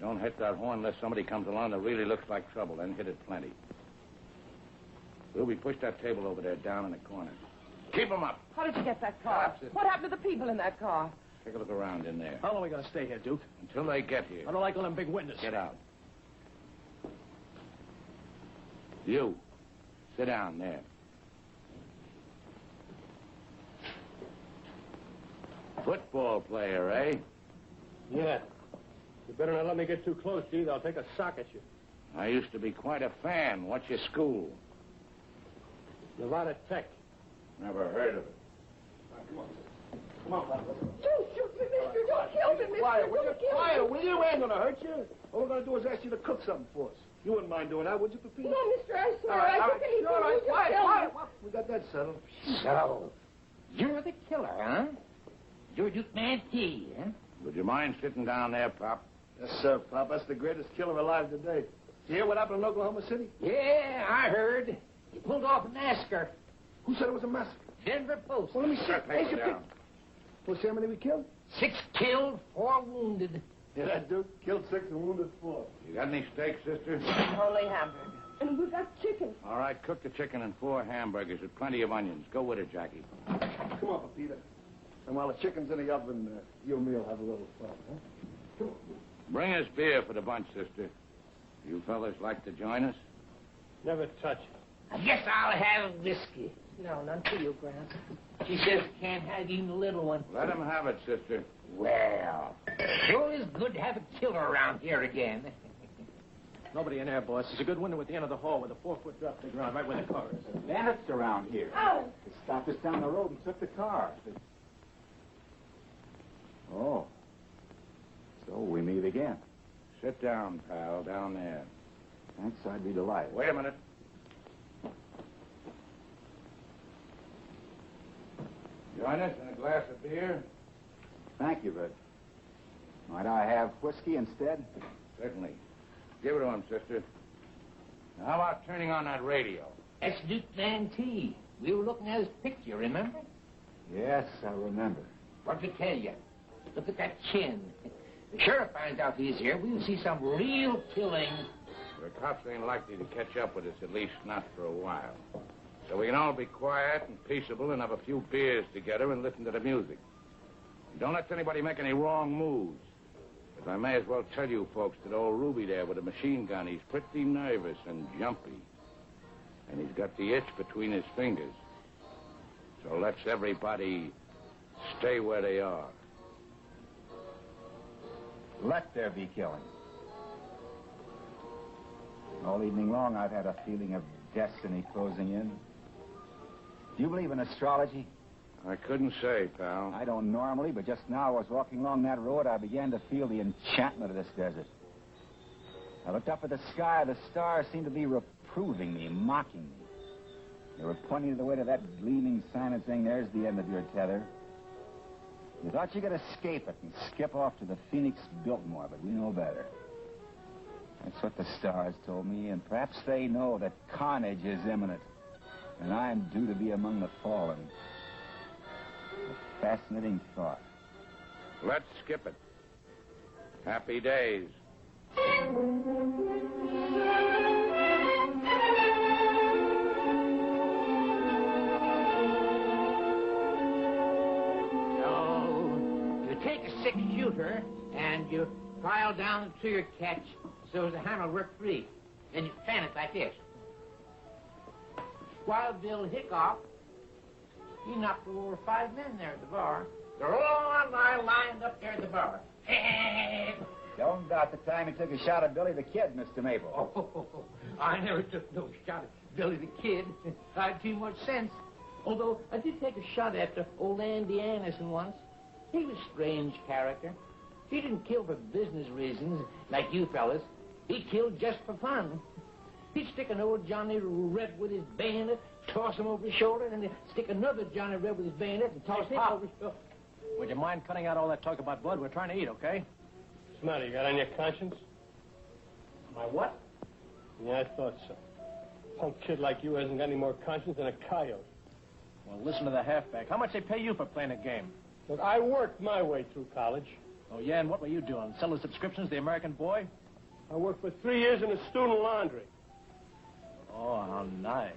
Don't hit that horn unless somebody comes along that really looks like trouble. Then hit it plenty. Ruby, push that table over there down in the corner. Keep him up. How did you get that car? That's it. What happened to the people in that car? Take a look around in there. How long are we going to stay here, Duke? Until they get here. I don't like all them big witnesses. Get out. You. Sit down there. Football player, eh? Yeah. You better not let me get too close to you. I'll take a sock at you. I used to be quite a fan. What's your school? Nevada Tech. Never heard of it. Come on. Come on, Papa. Don't shoot me, mister. Don't kill me, mister. Quiet, will you? Don't kill me. Quiet, will you? Ain't gonna hurt you. All we're gonna do is ask you to cook something for us. You wouldn't mind doing that, would you, Pepita? No, mister, I swear. All right, I took anything. all right, You just quiet, tell me. quiet. Well, we got that settled. So, you're the killer, huh? You're Duke Mantee, huh? Would you mind sitting down there, Pop? Yes, sir, Pop. That's the greatest killer alive today. You hear what happened in Oklahoma City? Yeah, I heard. You pulled off a massacre. Who said it was a massacre? Denver Post. Well, let me see. Paper Here's your down. pic. Well, see how many we killed? 6 killed, 4 wounded. Yeah, that Duke killed 6 and wounded 4. You got any steak, sister? Only hamburger. And we've got chicken. All right, cook the chicken and 4 hamburgers with plenty of onions. Go with it, Jackie. Come on, Pepita. And while the chicken's in the oven, you and me will have a little fun, huh? Come on. Bring us beer for the bunch, sister. You fellas like to join us? Never touch. I guess I'll have whiskey. No, none for you, Gramps. She says can't have even a little one. Let him have it, sister. Well, sure is good to have a killer around here again. Nobody in there, boss. There's a good window at the end of the hall with a 4-foot drop to the ground right where the car is. Bandits around here. Alan! They stopped us down the road and took the car. Oh. So we meet again. Sit down, pal, down there. Thanks, I'd be delighted. Wait a minute. Join us in a glass of beer? Thank you, but might I have whiskey instead? Certainly. Give it to him, sister. Now, how about turning on that radio? That's Duke Mantee. We were looking at his picture, remember? Yes, I remember. What'd he tell you? Look at that chin. The sheriff finds out he's here, we'll see some real killing. The cops ain't likely to catch up with us, at least not for a while. So we can all be quiet and peaceable and have a few beers together and listen to the music. And don't let anybody make any wrong moves. But I may as well tell you folks that old Ruby there with a machine gun, he's pretty nervous and jumpy. And he's got the itch between his fingers. So let's everybody stay where they are. Let there be killing. All evening long, I've had a feeling of destiny closing in. Do you believe in astrology? I couldn't say, pal. I don't normally, but just now I was walking along that road, I began to feel the enchantment of this desert. I looked up at the sky. The stars seemed to be reproving me, mocking me. They were pointing the way to that gleaming sign and saying, there's the end of your tether. You thought you could escape it and skip off to the Phoenix Biltmore, but we know better. That's what the stars told me, and perhaps they know that carnage is imminent, and I'm due to be among the fallen. A fascinating thought. Let's skip it. Happy days. Take a 6-shooter and you file down to your catch so the hammer will work free. Then you fan it like this. Wild Bill Hickok, he knocked over 5 men there at the bar. They're all lined up there at the bar. Don't doubt the time he took a shot at Billy the Kid, Mr. Maple. Oh, I never took no shot at Billy the Kid. I had too much sense. Although I did take a shot at old Andy Anderson once. He was a strange character. He didn't kill for business reasons, like you fellas. He killed just for fun. He'd stick an old Johnny Reb with his bayonet, toss him over his shoulder, and then stick another Johnny Reb with his bayonet and toss him over his shoulder. Would you mind cutting out all that talk about blood? We're trying to eat, okay? What's the matter? You got on your conscience? My what? Yeah, I thought so. Punk kid like you hasn't got any more conscience than a coyote. Well, listen to the halfback. How much they pay you for playing a game? Look, I worked my way through college. Oh, yeah, and what were you doing? Selling subscriptions to the American Boy? I worked for 3 years in a student laundry. Oh, how nice.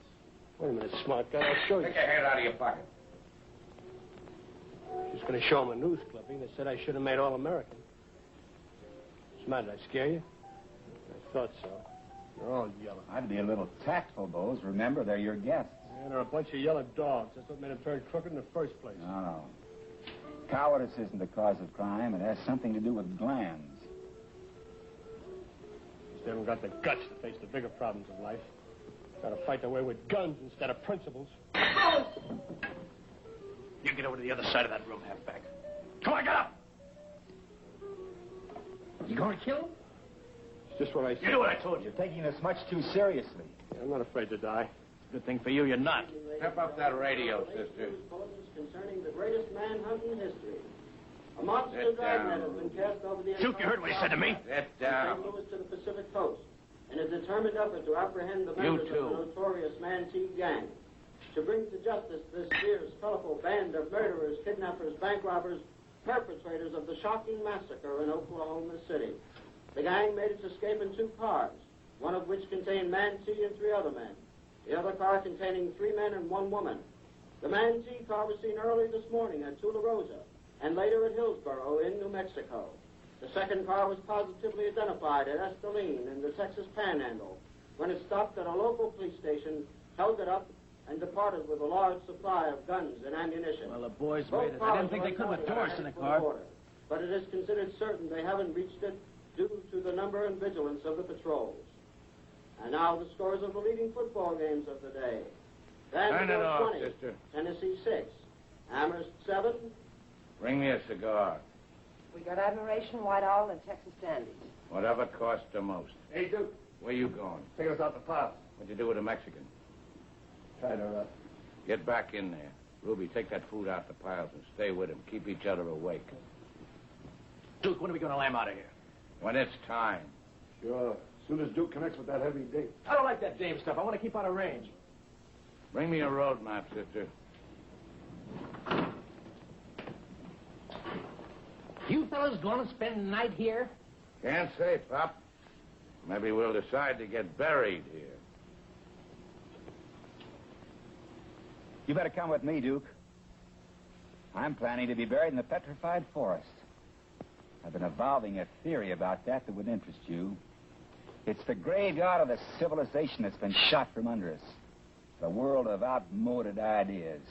Wait a minute, smart guy. I'll show you. Take your hand out of your pocket. Just going to show him a news clipping that said I should have made All-American. What's the matter? Did I scare you? I thought so. They're all yellow. I'd be a little tactful, Boze. Remember, they're your guests. Yeah, they're a bunch of yellow dogs. That's what made them turn crooked in the first place. No. Cowardice isn't the cause of crime. It has something to do with glands. They haven't got the guts to face the bigger problems of life. Got to fight their way with guns instead of principles. You get over to the other side of that room, halfback. Come on, get up! You going to kill him? It's just what I said. You do what I told you. You're taking this much too seriously. Yeah, I'm not afraid to die. Good thing for you, you're not. Step up that radio, sister. Concerning the greatest manhunt in history. A monster dragnet has been cast over the Duke, you heard what he said to me? Sit down. St. Louis to the Pacific coast, in a determined effort to apprehend the members of the notorious Mantee gang, to bring to justice this fierce, colorful band of murderers, kidnappers, bank robbers, perpetrators of the shocking massacre in Oklahoma City. The gang made its escape in 2 cars, one of which contained Mantee and 3 other men. The other car containing 3 men and 1 woman. The Mantee car was seen early this morning at Tularosa and later at Hillsboro in New Mexico. The second car was positively identified at Estillene in the Texas Panhandle when it stopped at a local police station, held it up, and departed with a large supply of guns and ammunition. Well, the boys Both made it. I didn't think they could with doors in the car. But it is considered certain they haven't reached it due to the number and vigilance of the patrols. And now the scores of the leading football games of the day. Vanderbilt 20, sister. Tennessee 6, Amherst 7. Bring me a cigar. We got Admiration, White Owl, and Texas Dandies. Whatever costs the most. Hey, Duke. Where you going? Take us out the pub. What'd you do with a Mexican? Tied her up. Get back in there. Ruby, take that food out the piles and stay with him. Keep each other awake. Duke, when are we going to lamb out of here? When it's time. Sure. As soon as Duke connects with that heavy date. I don't like that Dame stuff. I want to keep out of range. Bring me a road map, sister. you fellas going to spend the night here? Can't say, Pop. Maybe we'll decide to get buried here. You better come with me, Duke. I'm planning to be buried in the Petrified Forest. I've been evolving a theory about that would interest you. It's the graveyard of the civilization that's been shot from under us. The world of outmoded ideas.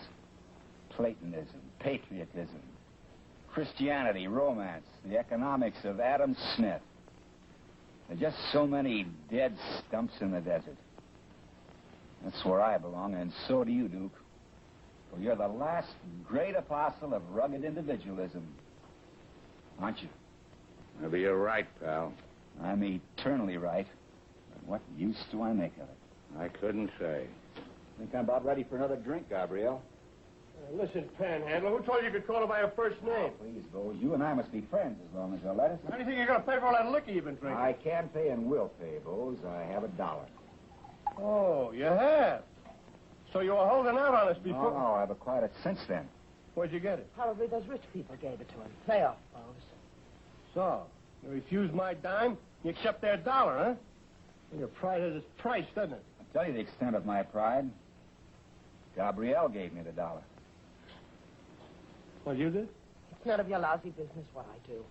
Platonism, patriotism, Christianity, romance, the economics of Adam Smith. There are just so many dead stumps in the desert. That's where I belong, and so do you, Duke. For you're the last great apostle of rugged individualism. Aren't you? Maybe you're right, pal. I'm eternally right. But what use do I make of it? I couldn't say. I think I'm about ready for another drink, Gabrielle. Listen, Panhandler, who told you could call her by her first name? Please, Boze, you and I must be friends as long as you'll let us. How do you think you're going to pay for all that liquor you've been drinking? I can pay and will pay, Boze. I have $1. Oh, you have? So you were holding out on us before? No, I've acquired it since then. Where'd you get it? Probably those rich people gave it to him. Play off, Boze. So, you refused my dime, you accept their $1, huh? Your pride has its price, doesn't it? I'll tell you the extent of my pride. Gabrielle gave me the $1. Well, you did? It's none of your lousy business what I do.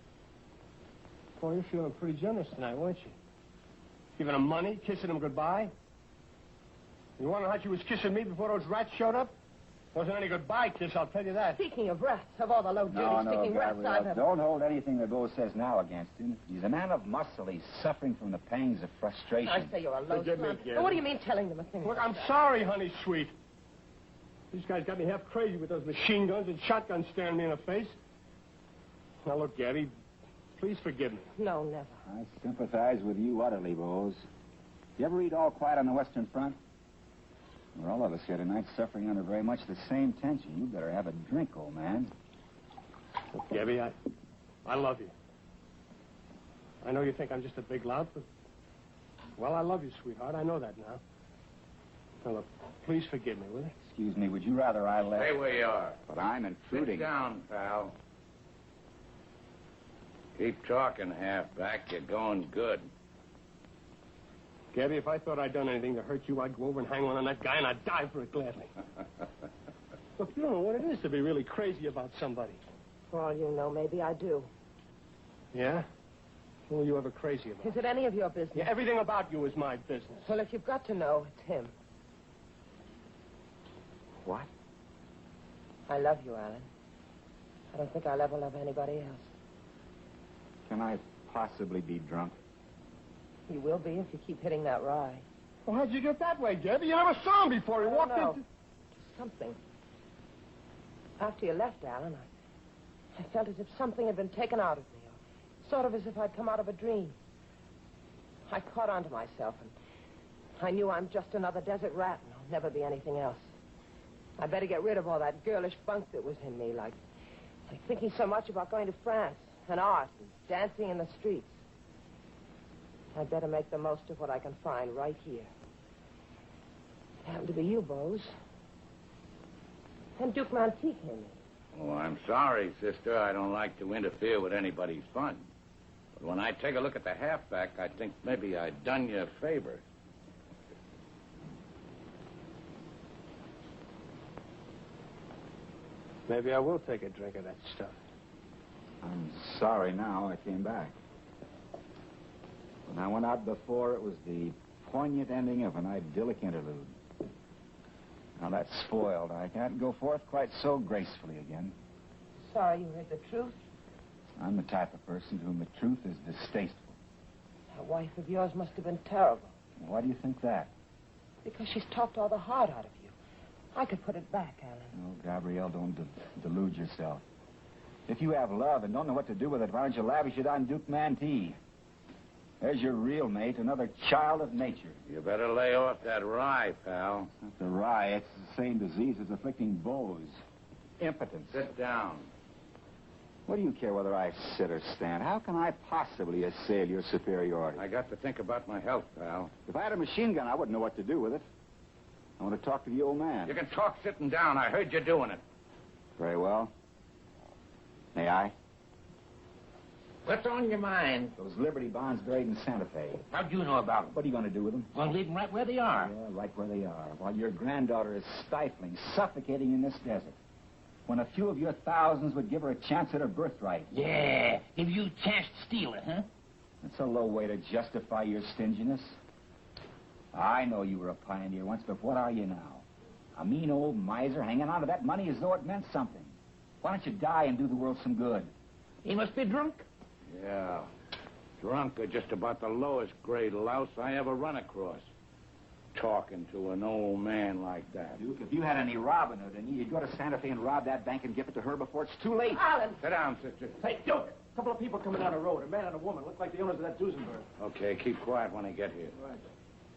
Boy, you're feeling pretty generous tonight, weren't you? Giving him money, kissing him goodbye. You wonder how she was kissing me before those rats showed up? Wasn't any goodbye kiss, I'll tell you that. Speaking of rats, of all the low-duty sticking rats I've ever... Don't hold anything that Boze says now against him. He's a man of muscle. He's suffering from the pangs of frustration. I say you're a low son. What do you mean telling them a thing? Look, I'm sorry, honey sweet. These guys got me half crazy with those machine guns and shotguns staring me in the face. Now, look, Gabby, please forgive me. No, never. I sympathize with you utterly, Boze. You ever read All Quiet on the Western Front? We're all of us here tonight suffering under very much the same tension. You better have a drink, old man. Look, Gabby, I love you. I know you think I'm just a big lout, but... Well, I love you, sweetheart. I know that now. Now, look, please forgive me, will you? Excuse me, would you rather I left? Stay where you are. But I'm intruding. Sit down, pal. Keep talking, halfback. You're going good. Gabby, if I thought I'd done anything to hurt you, I'd go over and hang one on that guy, and I'd die for it gladly. Look, you don't know what it is to be really crazy about somebody. For all you know, maybe I do. Yeah? Who are you ever crazy about? Is it any of your business? Yeah, everything about you is my business. Well, if you've got to know, it's him. What? I love you, Alan. I don't think I'll ever love anybody else. Can I possibly be drunk? You will be if you keep hitting that rye. Well, how'd you get that way, Gabby? You never saw him before. He walked into... Something. After you left, Alan, I felt as if something had been taken out of me. Or sort of as if I'd come out of a dream. I caught on to myself, and I knew I'm just another desert rat, and I'll never be anything else. I'd better get rid of all that girlish bunk that was in me, like thinking so much about going to France, and art, and dancing in the streets. I'd better make the most of what I can find right here. It happened to be you, Boze. And Duke Mantee came in. Oh, I'm sorry, sister. I don't like to interfere with anybody's fun. But when I take a look at the halfback, I think maybe I've done you a favor. Maybe I will take a drink of that stuff. I'm sorry now I came back. When I went out before, it was the poignant ending of an idyllic interlude. Now that's spoiled. I can't go forth quite so gracefully again. Sorry you heard the truth. I'm the type of person to whom the truth is distasteful. That wife of yours must have been terrible. Why do you think that? Because she's talked all the heart out of you. I could put it back, Alan. Oh, Gabrielle, don't delude yourself. If you have love and don't know what to do with it, why don't you lavish it on Duke Mantee? There's your real mate, another child of nature. You better lay off that rye, pal. Not the rye. It's the same disease that's afflicting Boze. Impotence. Sit down. What do you care whether I sit or stand? How can I possibly assail your superiority? I got to think about my health, pal. If I had a machine gun, I wouldn't know what to do with it. I want to talk to the old man. You can talk sitting down. I heard you doing it. Very well. May I? What's on your mind? Those Liberty bonds buried in Santa Fe. How'd you know about them? What are you going to do with them? Well, leave them right where they are. Yeah, right where they are. While your granddaughter is stifling, suffocating in this desert. When a few of your thousands would give her a chance at her birthright. Yeah, give you a chance to steal it, huh? That's a low way to justify your stinginess. I know you were a pioneer once, but what are you now? A mean old miser hanging on to that money as though it meant something. Why don't you die and do the world some good? He must be drunk. Yeah. Drunk or just about the lowest grade louse I ever run across. Talking to an old man like that. Duke, if you had any Robin Hood in you, you'd go to Santa Fe and rob that bank and give it to her before it's too late. Alan! Sit down, sister. Hey, Duke! A couple of people coming down the road. A man and a woman. Look like the owners of that Duesenberg. Okay, keep quiet when I get here. Right.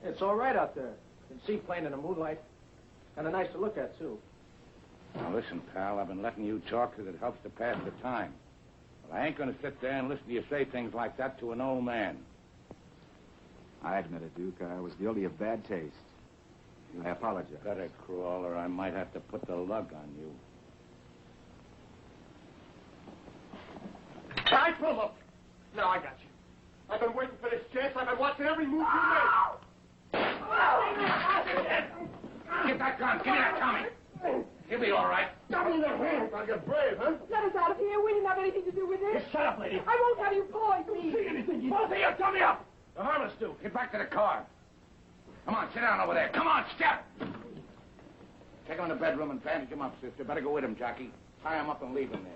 It's all right out there. You can see plain in the moonlight. Kind of nice to look at, too. Now, listen, pal, I've been letting you talk because it helps to pass the time. But I ain't going to sit there and listen to you say things like that to an old man. I admit it, Duke. I was guilty of bad taste. I apologize. Better crawl, or I might have to put the lug on you. I pull him up. Now I got you. I've been waiting for this chance. I've been watching every move you made. Get that gun. Give me that Tommy. He'll be all right. Got me in the hand. I'll get brave, huh? Let us out of here. We didn't have anything to do with this. Shut up, lady. I won't have you boys, me. See anything? Both of you, dummy up. The harmless do. Get back to the car. Come on, sit down over there. Come on, step. Take him in the bedroom and bandage him up, sister. Better go with him, Jockey. Tie him up and leave him there.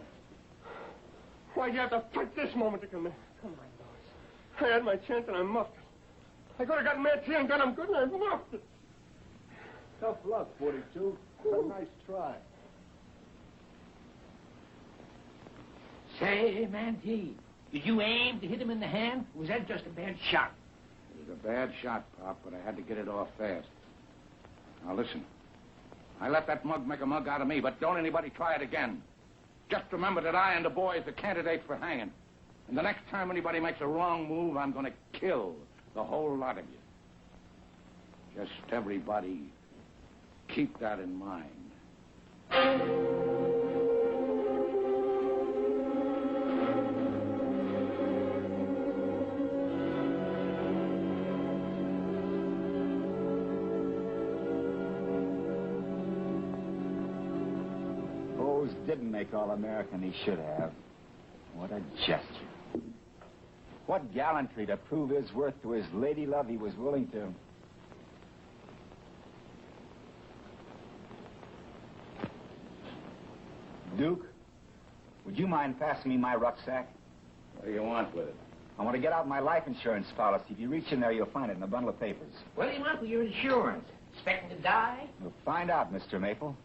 Why'd you have to fight this moment to come in? Come on, boys. I had my chance and I muffed it. I could have gotten Mantee and got him good and I muffed it. Tough luck, 42. A nice try. Say, Mantee, did you aim to hit him in the hand? Or was that just a bad shot? It was a bad shot, Pop, but I had to get it off fast. Now, listen. I let that mug make a mug out of me, but don't anybody try it again. Just remember that I and the boys are candidates for hanging. And the next time anybody makes a wrong move, I'm going to kill the whole lot of you. Just everybody keep that in mind. Boze didn't make All-American. He should have. What a gesture. What gallantry to prove his worth to his lady love he was willing to. Duke, would you mind passing me my rucksack? What do you want with it? I want to get out my life insurance policy. If you reach in there, you'll find it in a bundle of papers. What do you want with your insurance? Expecting to die? We'll find out, Mr. Maple.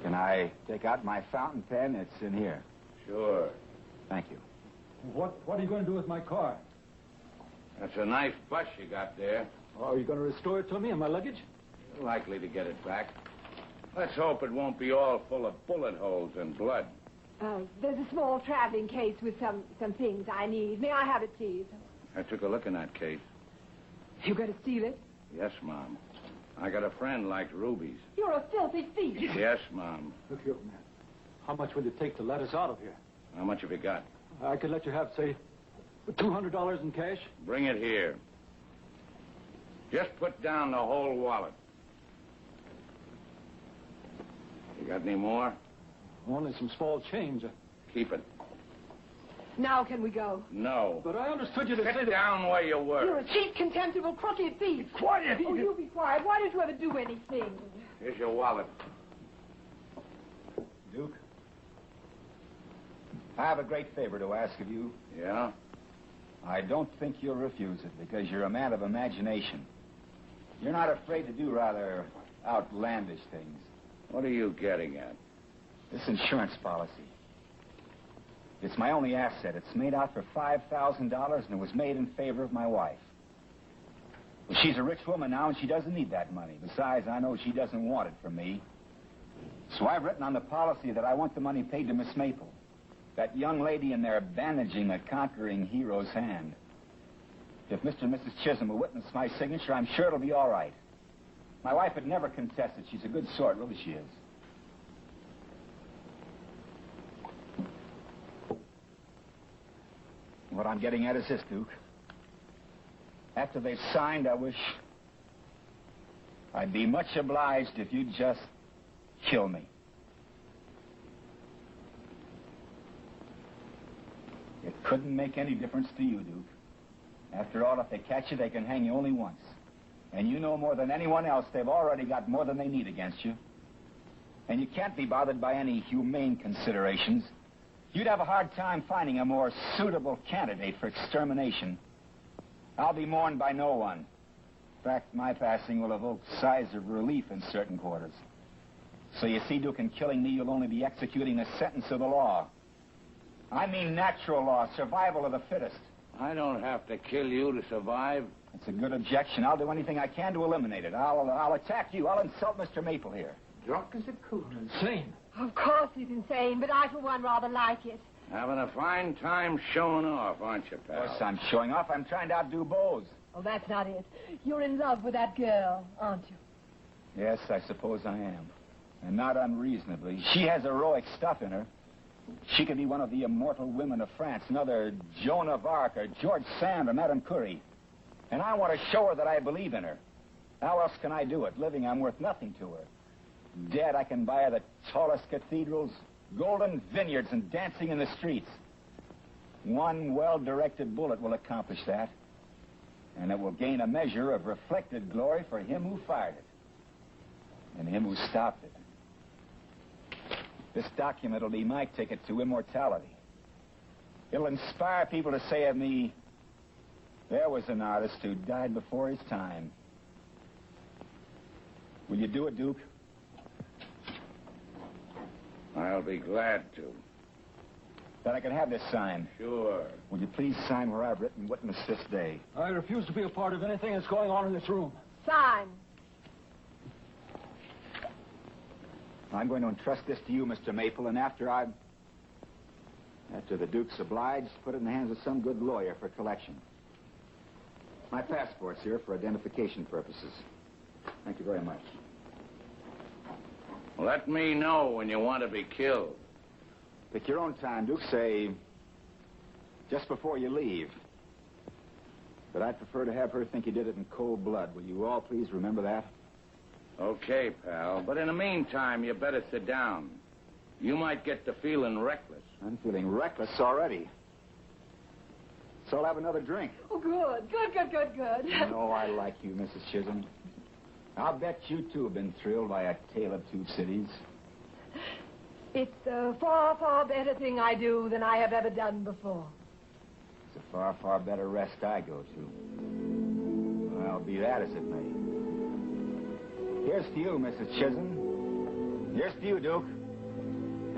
Can I take out my fountain pen? It's in here. Sure. Thank you. What are you going to do with my car? That's a nice bus you got there. Oh, are you going to restore it to me and my luggage? You're likely to get it back. Let's hope it won't be all full of bullet holes and blood. There's a small traveling case with some things I need. May I have it, please? I took a look in that case. You going to steal it? Yes, Mom. I got a friend like rubies. You're a filthy thief. Yes, Mom. Look here, man. How much would it take to let us out of here? How much have you got? I could let you have, say, $200 in cash. Bring it here. Just put down the whole wallet. You got any more? Only some small change. Keep it. Now can we go? No. But I understood you to say Sit that... down where you were. You're a cheap, contemptible, crooked thief. Be quiet. Oh, you be quiet. Why don't you ever do anything? Here's your wallet. Duke, I have a great favor to ask of you. Yeah? I don't think you'll refuse it because you're a man of imagination. You're not afraid to do rather outlandish things. What are you getting at? This insurance policy. It's my only asset. It's made out for $5,000, and it was made in favor of my wife. Well, she's a rich woman now, and she doesn't need that money. Besides, I know she doesn't want it from me. So I've written on the policy that I want the money paid to Miss Maple, that young lady in there bandaging a conquering hero's hand. If Mr. and Mrs. Chisholm will witness my signature, I'm sure it'll be all right. My wife would never contest it. She's a good sort, really she is. What I'm getting at is this, Duke. After they've signed, I wish I'd be much obliged if you'd just kill me. It couldn't make any difference to you, Duke. After all, if they catch you, they can hang you only once. And you know more than anyone else they've already got more than they need against you. And you can't be bothered by any humane considerations. You'd have a hard time finding a more suitable candidate for extermination. I'll be mourned by no one. In fact, my passing will evoke sighs of relief in certain quarters. So you see, Duke, in killing me, you'll only be executing a sentence of the law. I mean natural law, survival of the fittest. I don't have to kill you to survive. It's a good objection. I'll do anything I can to eliminate it. I'll attack you. I'll insult Mr. Maple here. Drunk as a coot. Insane. Of course he's insane, but I, for one, rather like it. Having a fine time showing off, aren't you, pal? Of course I'm showing off. I'm trying to outdo Boze. Oh, that's not it. You're in love with that girl, aren't you? Yes, I suppose I am. And not unreasonably. She has heroic stuff in her. She could be one of the immortal women of France, another Joan of Arc or George Sand or Madame Curie. And I want to show her that I believe in her. How else can I do it? Living, I'm worth nothing to her. Dead, I can buy her the tallest cathedrals, golden vineyards, and dancing in the streets. One well-directed bullet will accomplish that. And it will gain a measure of reflected glory for him who fired it. And him who stopped it. This document will be my ticket to immortality. It'll inspire people to say of me, there was an artist who died before his time. Will you do it, Duke? I'll be glad to. That I can have this sign. Sure. Will you please sign where I've written witness this day? I refuse to be a part of anything that's going on in this room. Sign. I'm going to entrust this to you, Mr. Maple, and after the Duke's obliged, put it in the hands of some good lawyer for collection. My passport's here for identification purposes. Thank you very much. Let me know when you want to be killed. Pick your own time, Duke. Say, just before you leave. But I'd prefer to have her think you did it in cold blood. Will you all please remember that? Okay, pal. But in the meantime, you better sit down. You might get to feeling reckless. I'm feeling reckless already. So I'll have another drink. Oh, good. Good. You know I like you, Mrs. Chisholm. I'll bet you, too, have been thrilled by A Tale of Two Cities. It's a far, far better thing I do than I have ever done before. It's a far, far better rest I go to. Well, be that as it may. Here's to you, Mrs. Chisholm. Here's to you, Duke.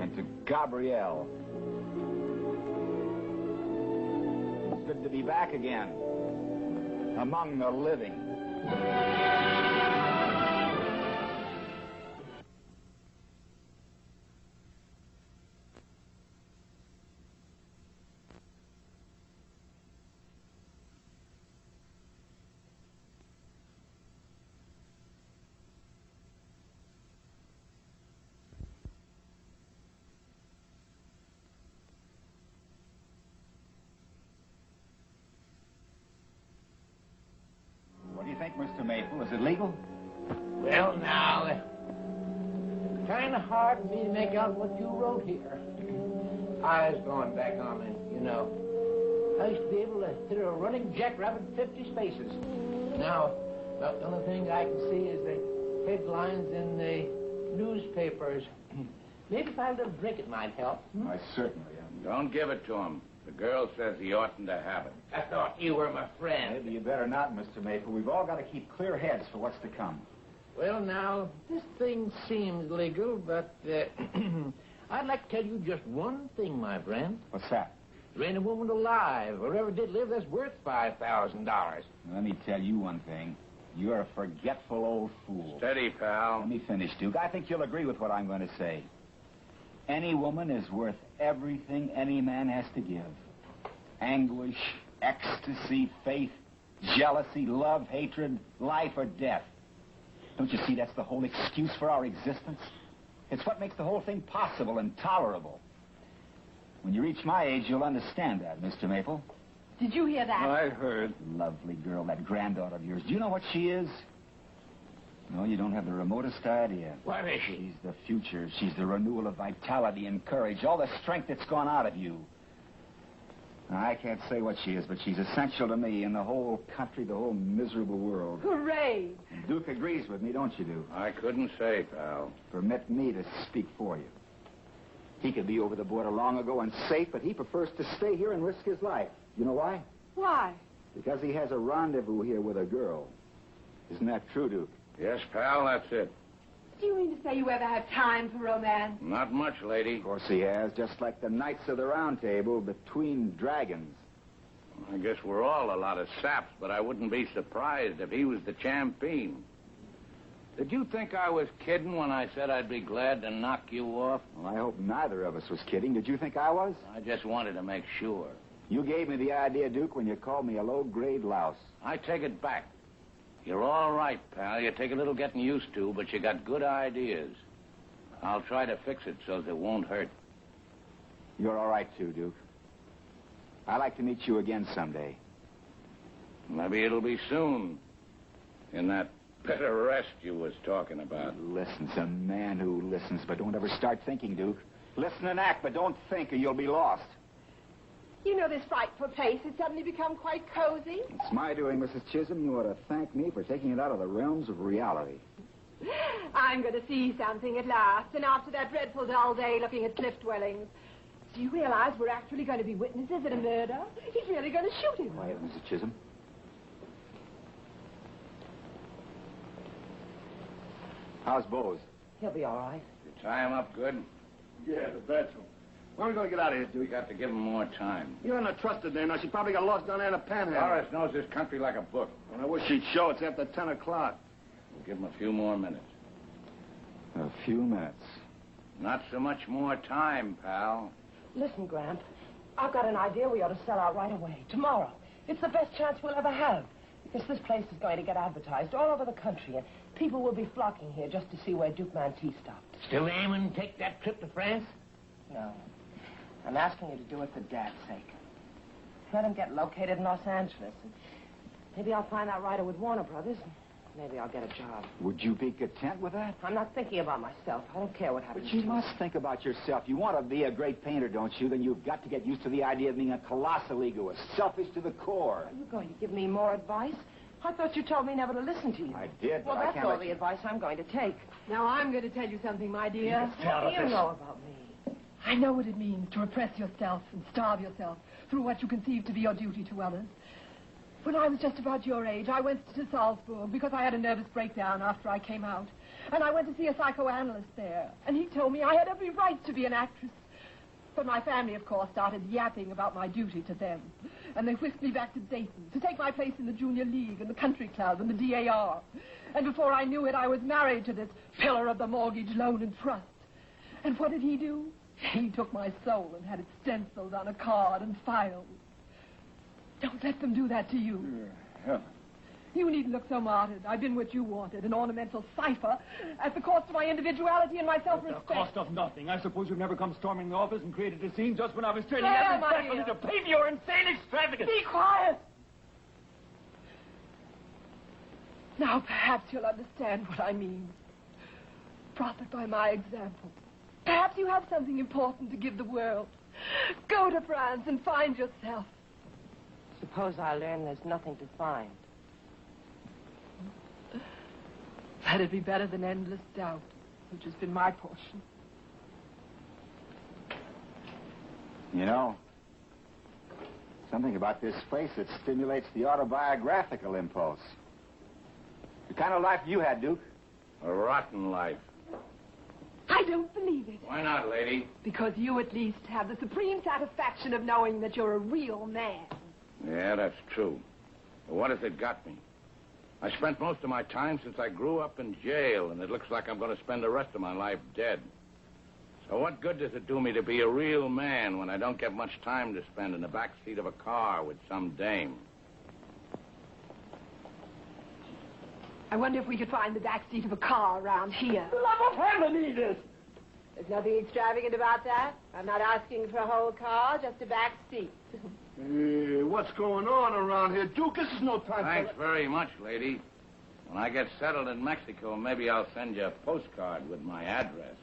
And to Gabrielle. It's good to be back again. Among the living. What do you think, Mr. Maple? Is it legal? Well, now, kind of hard for me to make out what you wrote here. I was going back on it, you know. I used to be able to hit a running jackrabbit 50 spaces. Now, about the only thing I can see is the headlines in the newspapers. Maybe if I had a little drink, it might help. I certainly am. Don't give it to him. The girl says he oughtn't to have it. I thought you were my friend. Maybe you better not, Mr. Maple. We've all got to keep clear heads for what's to come. Well, now, this thing seems legal, but I'd like to tell you just one thing, my friend. What's that? There ain't a woman alive or ever did live that's worth $5,000. Let me tell you one thing. You're a forgetful old fool. Steady, pal. Let me finish, Duke. I think you'll agree with what I'm going to say. Any woman is worth everything any man has to give. Anguish, ecstasy, faith, jealousy, love, hatred, life, or death. Don't you see that's the whole excuse for our existence? It's what makes the whole thing possible and tolerable. When you reach my age, you'll understand that, Mr. Maple. Did you hear that? I heard. Lovely girl, that granddaughter of yours. Do you know what she is? No, you don't have the remotest idea. What is she? She's the future. She's the renewal of vitality and courage. All the strength that's gone out of you. Now, I can't say what she is, but she's essential to me and the whole country, the whole miserable world. Hooray! And Duke agrees with me, don't you, Duke? I couldn't say, pal. Permit me to speak for you. He could be over the border long ago and safe, but he prefers to stay here and risk his life. You know why? Why? Because he has a rendezvous here with a girl. Isn't that true, Duke? Yes, pal, that's it. Do you mean to say you ever have time for romance? Not much, lady. Of course he has, just like the Knights of the Round Table between dragons. I guess we're all a lot of saps, but I wouldn't be surprised if he was the champion. Did you think I was kidding when I said I'd be glad to knock you off? Well, I hope neither of us was kidding. Did you think I was? I just wanted to make sure. You gave me the idea, Duke, when you called me a low-grade louse. I take it back. You're all right, pal. You take a little getting used to, but you got good ideas. I'll try to fix it so that it won't hurt. You're all right, too, Duke. I'd like to meet you again someday. Maybe it'll be soon. In that bed of rest you was talking about. Listens, a man who listens, but don't ever start thinking, Duke. Listen and act, but don't think or you'll be lost. You know, this frightful place has suddenly become quite cozy. It's my doing, Mrs. Chisholm. You ought to thank me for taking it out of the realms of reality. I'm going to see something at last, and after that dreadful dull day looking at cliff dwellings. Do you realize we're actually going to be witnesses at a murder? He's really going to shoot him. Quiet, Mrs. Chisholm. How's Boze? He'll be all right. You tie him up good? Yeah, the bedroom. When are we going to get out of here, Duke? We got to give him more time. You're not trusted there. Now, she probably got lost down there in the panhandle. Doris knows this country like a book. And I wish she'd show. It's after 10 o'clock. We'll give him a few more minutes. A few minutes. Not so much more time, pal. Listen, Gramp, I've got an idea we ought to sell out right away, tomorrow. It's the best chance we'll ever have. Because this place is going to get advertised all over the country, and people will be flocking here just to see where Duke Mantee stopped. Still aiming to take that trip to France? No. I'm asking you to do it for Dad's sake. Let him get located in Los Angeles. And maybe I'll find that writer with Warner Brothers. And maybe I'll get a job. Would you be content with that? I'm not thinking about myself. I don't care what happens. But you must think about yourself. You want to be a great painter, don't you? Then you've got to get used to the idea of being a colossal egoist, selfish to the core. Are you going to give me more advice? I thought you told me never to listen to you. I did, Well, but I that's can't all let the you... advice I'm going to take. Now, I'm going to tell you something, my dear. What do you know about me? I know what it means to repress yourself and starve yourself through what you conceive to be your duty to others. When I was just about your age, I went to Salzburg because I had a nervous breakdown after I came out. And I went to see a psychoanalyst there. And he told me I had every right to be an actress. But my family, of course, started yapping about my duty to them. And they whisked me back to Dayton to take my place in the Junior League and the Country Club and the DAR. And before I knew it, I was married to this pillar of the mortgage loan and trust. And what did he do? He took my soul and had it stenciled on a card and filed. Don't let them do that to you. Yeah. You needn't look so martyred. I've been what you wanted, an ornamental cipher, at the cost of my individuality and my self-respect. The cost of nothing. I suppose you've never come storming the office and created a scene just when I was trading Well, every my cent dear. to pay for your insane extravagance. Be quiet! Now perhaps you'll understand what I mean. Profit by my example. Perhaps you have something important to give the world. Go to France and find yourself. Suppose I learn there's nothing to find. That'd be better than endless doubt, which has been my portion. You know, something about this place that stimulates the autobiographical impulse. The kind of life you had, Duke. A rotten life. I don't believe it. Why not, lady? Because you at least have the supreme satisfaction of knowing that you're a real man. Yeah, that's true. But what has it got me? I spent most of my time since I grew up in jail, and it looks like I'm going to spend the rest of my life dead. So what good does it do me to be a real man when I don't get much time to spend in the back seat of a car with some dame? I wonder if we could find the back seat of a car around here. Love of heaven, Edith! There's nothing extravagant about that. I'm not asking for a whole car, just a back seat. Hey, what's going on around here? Duke, this is no time Thanks very much, lady. When I get settled in Mexico, maybe I'll send you a postcard with my address.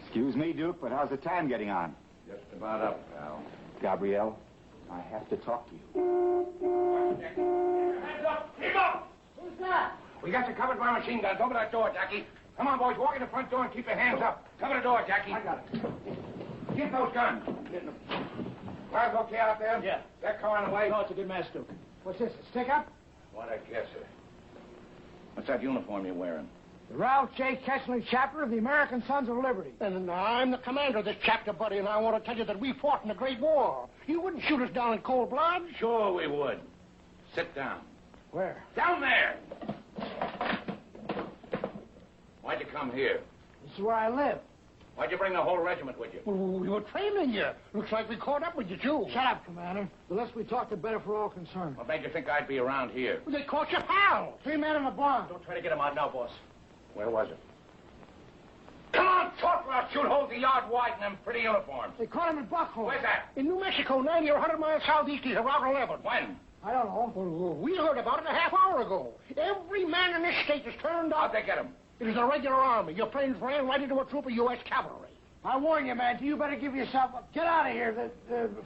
Excuse me, Duke, but how's the time getting on? Just about up, pal. Gabrielle, I have to talk to you. Hands up! Keep up! Who's that? We got you covered by machine guns. Open that door, Jackie. Come on, boys. Walk in the front door and keep your hands up. Cover the door, Jackie. I got it. Get those guns. Cars okay out there? Yeah. That car on the way? No, it's a good match, Duke. What's this, a stick-up? What a guesser. What's that uniform you're wearing? The Ralph J. Kessler chapter of the American Sons of Liberty. And I'm the commander of this chapter, buddy, and I want to tell you that we fought in the Great War. You wouldn't shoot us down in cold blood. Sure we would. Sit down. Where? Down there! Why'd you come here? This is where I live. Why'd you bring the whole regiment with you? Well, we were training you. Looks like we caught up with you, too. Shut up, Commander. The less we talk, the better for all concerned. What made you think I'd be around here? Well, they caught your pal. 3 men in a barn. Don't try to get him out now, boss. Where was it? Come on, talk, or I'll shoot holes a yard wide in them pretty uniforms. They caught him in Bacall. Where's that? In New Mexico, 90 or 100 miles southeast of Route 11. When? I don't know. Well, we heard about it a half hour ago. Every man in this state is turned How'd out. they get him? It is a regular army. Your planes ran right into a troop of U.S. cavalry. I warn you, man. You better give yourself up. Get out of here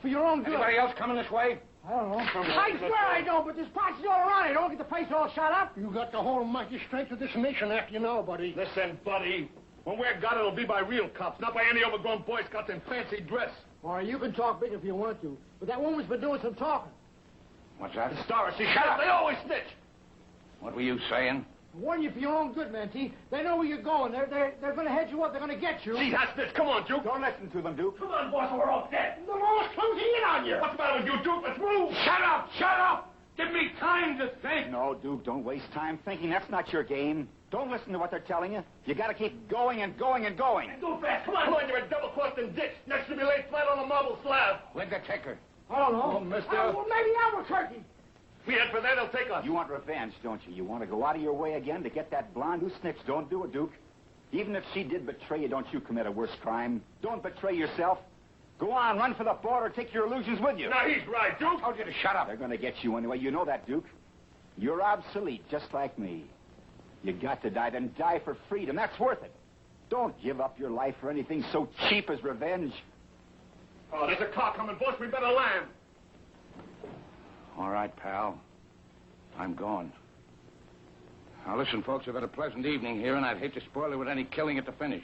for your own good. Anybody else coming this way? I don't know. I swear I don't, but there's posses all around. I don't get the place all shot up. You got the whole mighty strength of this nation after you now, buddy. Listen, buddy. When we're got, it'll be by real cops, not by any overgrown Boy Scouts in fancy dress. All right, you can talk big if you want to, but that woman's been doing some talking. What's that? The stars, she shut up. They always snitch. What were you saying? I warn you for your own good, Mantee. They know where you're going. They're going to head you up. They're going to get you. Gee, that's this. Come on, Duke. Don't listen to them, Duke. Come on, boss, or we're all dead. The law's closing in on you. What's the matter with you, Duke? Let's move. Shut up! Shut up! Give me time to think. No, Duke, don't waste time thinking. That's not your game. Don't listen to what they're telling you. You got to keep going and going and going. Go fast. Come on, you're a double-crossing ditch. Next to be laid flat on a marble slab. Where'd the ticker? I don't know. Oh, mister. Well, maybe Albuquerque. We head for that, they'll take us. You want revenge, don't you? You want to go out of your way again to get that blonde who snitched. Don't do it, Duke. Even if she did betray you, don't you commit a worse crime. Don't betray yourself. Go on, run for the border. Take your illusions with you. Now, he's right, Duke. Told you to shut up. They're going to get you anyway. You know that, Duke. You're obsolete, just like me. You got to die, then die for freedom. That's worth it. Don't give up your life for anything so cheap as revenge. Oh, there's a car coming, boss. We better land. All right, pal. I'm going. Now, listen, folks, I've had a pleasant evening here, and I'd hate to spoil it with any killing at the finish.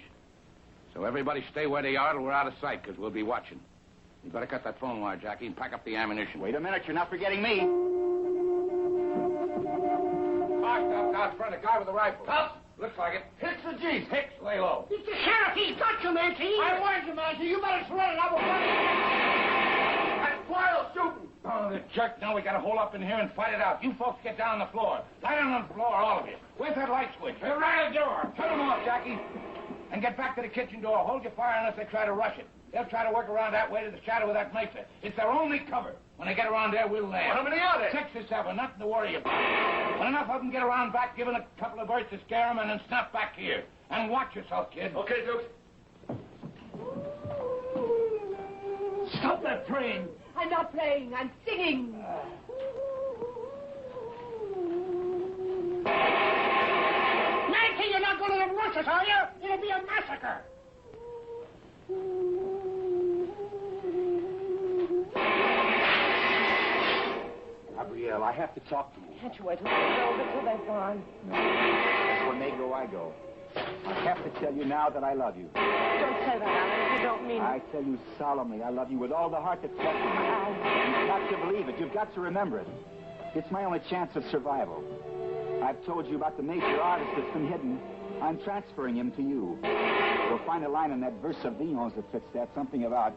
So everybody stay where they are till we're out of sight, because we'll be watching. You better cut that phone wire, Jackie, and pack up the ammunition. Wait a minute. You're not forgetting me. Parked up out front, a guy with a rifle. Cops? Looks like it. Hicks the Jeep. Hicks, lay low. It's the sheriff. He's got you, Mantee. I warned you, Mantee. You better surrender. I will run. That's Squier shooting. Oh, the jerk. Now we got to hole up in here and fight it out. You folks get down on the floor. Lie down on the floor, all of you. Where's that light switch? They're right at the door. Turn them off, Jackie. And get back to the kitchen door. Hold your fire unless they try to rush it. They'll try to work around that way to the shadow of that mesa. It's their only cover. When they get around there, we'll land. Well, how many are there? 6 or 7. Nothing to worry about. When enough of them get around back, give it a couple of bursts to scare them, and then snap back here. And watch yourself, kid. Okay, Duke. Stop that train. I'm not playing. I'm singing. Mantee, you're not going to the rushes, are you? It'll be a massacre. Gabrielle, I have to talk to you. Can't you wait till it's over till they've gone? No. That's when they go, I go. I have to tell you now that I love you. Don't say that, Alan. You don't mean it. I tell you solemnly, I love you with all the heart that's left in me. You've got to believe it. You've got to remember it. It's my only chance of survival. I've told you about the major artist that's been hidden. I'm transferring him to you. You'll find a line in that verse of Yearns that fits that, something about,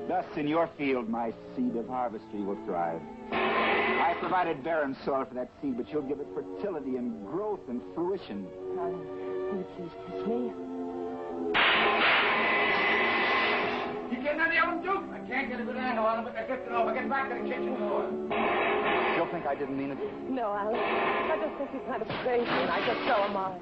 thus in your field my seed of harvestry will thrive. I provided barren soil for that seed, but you'll give it fertility and growth and fruition. Will you please kiss me? You getting any of them, Duke? I can't get get a good angle on him, but they're drifting over. Get back to the kitchen door. You'll think I didn't mean it. No, Alan. I just think you're kind of crazy, and I guess so am I.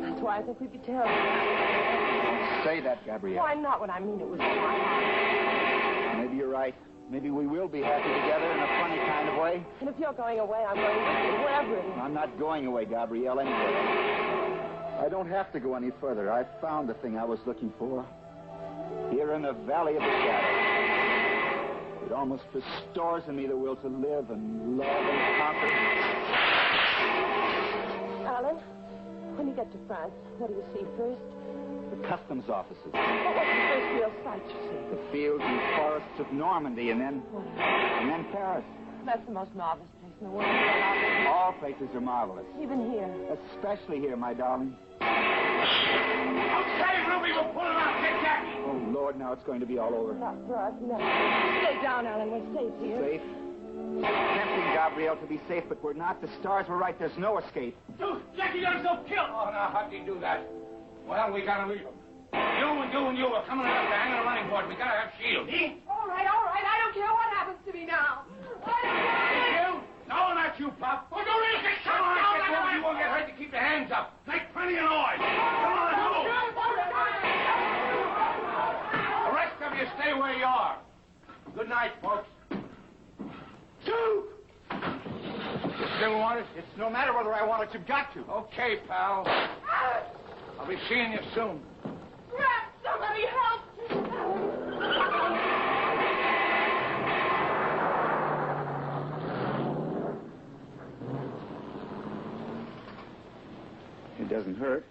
That's why I think we'd be terrible. Don't say that, Gabrielle. Why not when I mean it with all my heart? Maybe you're right. Maybe we will be happy together in a funny kind of way. And if you're going away, I'm going with you, wherever it is. I'm not going away, Gabrielle, anywhere. I don't have to go any further. I've found the thing I was looking for. Here in the Valley of the Shadow. It almost restores in me the will to live and love and conquer. Alan, when you get to France, what do you see first? The customs offices. What's the first real sight you see? The fields and forests of Normandy, and then Paris. That's the most marvelous place in the world. All places are marvelous. Even here. Especially here, my darling. Okay, Ruby, we'll pull it out. Get Jackie. Oh, Lord, now it's going to be all over. Not for us, no. Stay down, Alan. We're safe here. Safe? Tempting, Gabrielle, to be safe, but we're not. The stars were right. There's no escape. Dude, Jackie, let us go kill. Oh, now, how'd you do that? Well, we gotta leave him. You are coming around to hang on a running board. We gotta have shields. All right. I don't care what happens to me now. I don't care. You? No, not you, Pop. Oh, don't let us come on, get moving. You won't get hurt to keep your hands up. Make plenty of noise. Come on, move. The rest of you stay where you are. Good night, folks. Duke! You still want it? It's no matter whether I want it. You've got to. Okay, pal. I'll be seeing you soon. Gramps, somebody help! It doesn't hurt.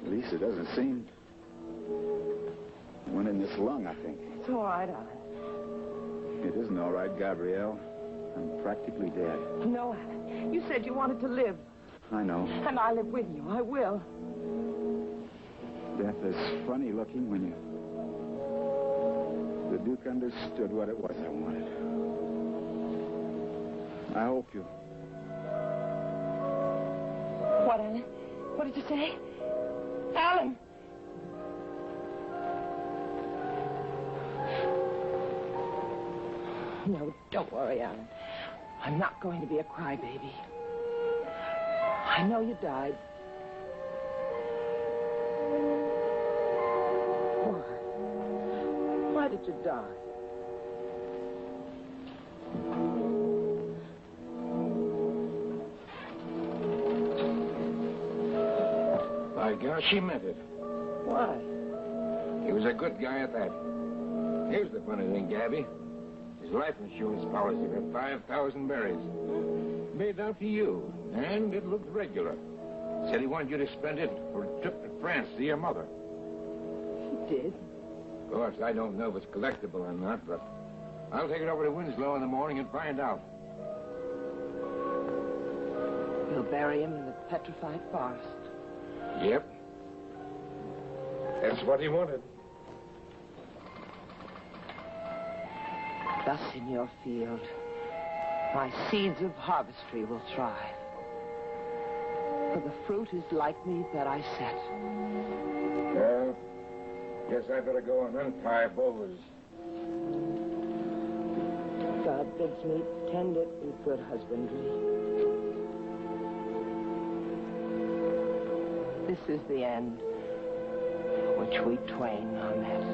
At least it doesn't seem. It went in this lung, I think. It's all right, Alan. It isn't all right, Gabrielle. I'm practically dead. No, Alan. You said you wanted to live. I know. And I live with you. I will. Death is funny looking when you... The Duke understood what it was I wanted. I hope you... What, Alan? What did you say? Alan! No, don't worry, Alan. I'm not going to be a crybaby. I know you died. Why? Why did you die? By God, she meant it. Why? He was a good guy at that. Here's the funny thing, Gabby. His life insurance policy for 5,000 berries. Made out to you, and it looked regular. Said he wanted you to spend it for a trip to France to your mother. He did? Of course, I don't know if it's collectible or not, but I'll take it over to Winslow in the morning and find out. We'll bury him in the Petrified forest. Yep. That's what he wanted. Thus in your field, my seeds of harvestry will thrive. For the fruit is like me that I set. Well, guess I better go and untie Boze. God bids me tend it with good husbandry. This is the end, which we twain are met.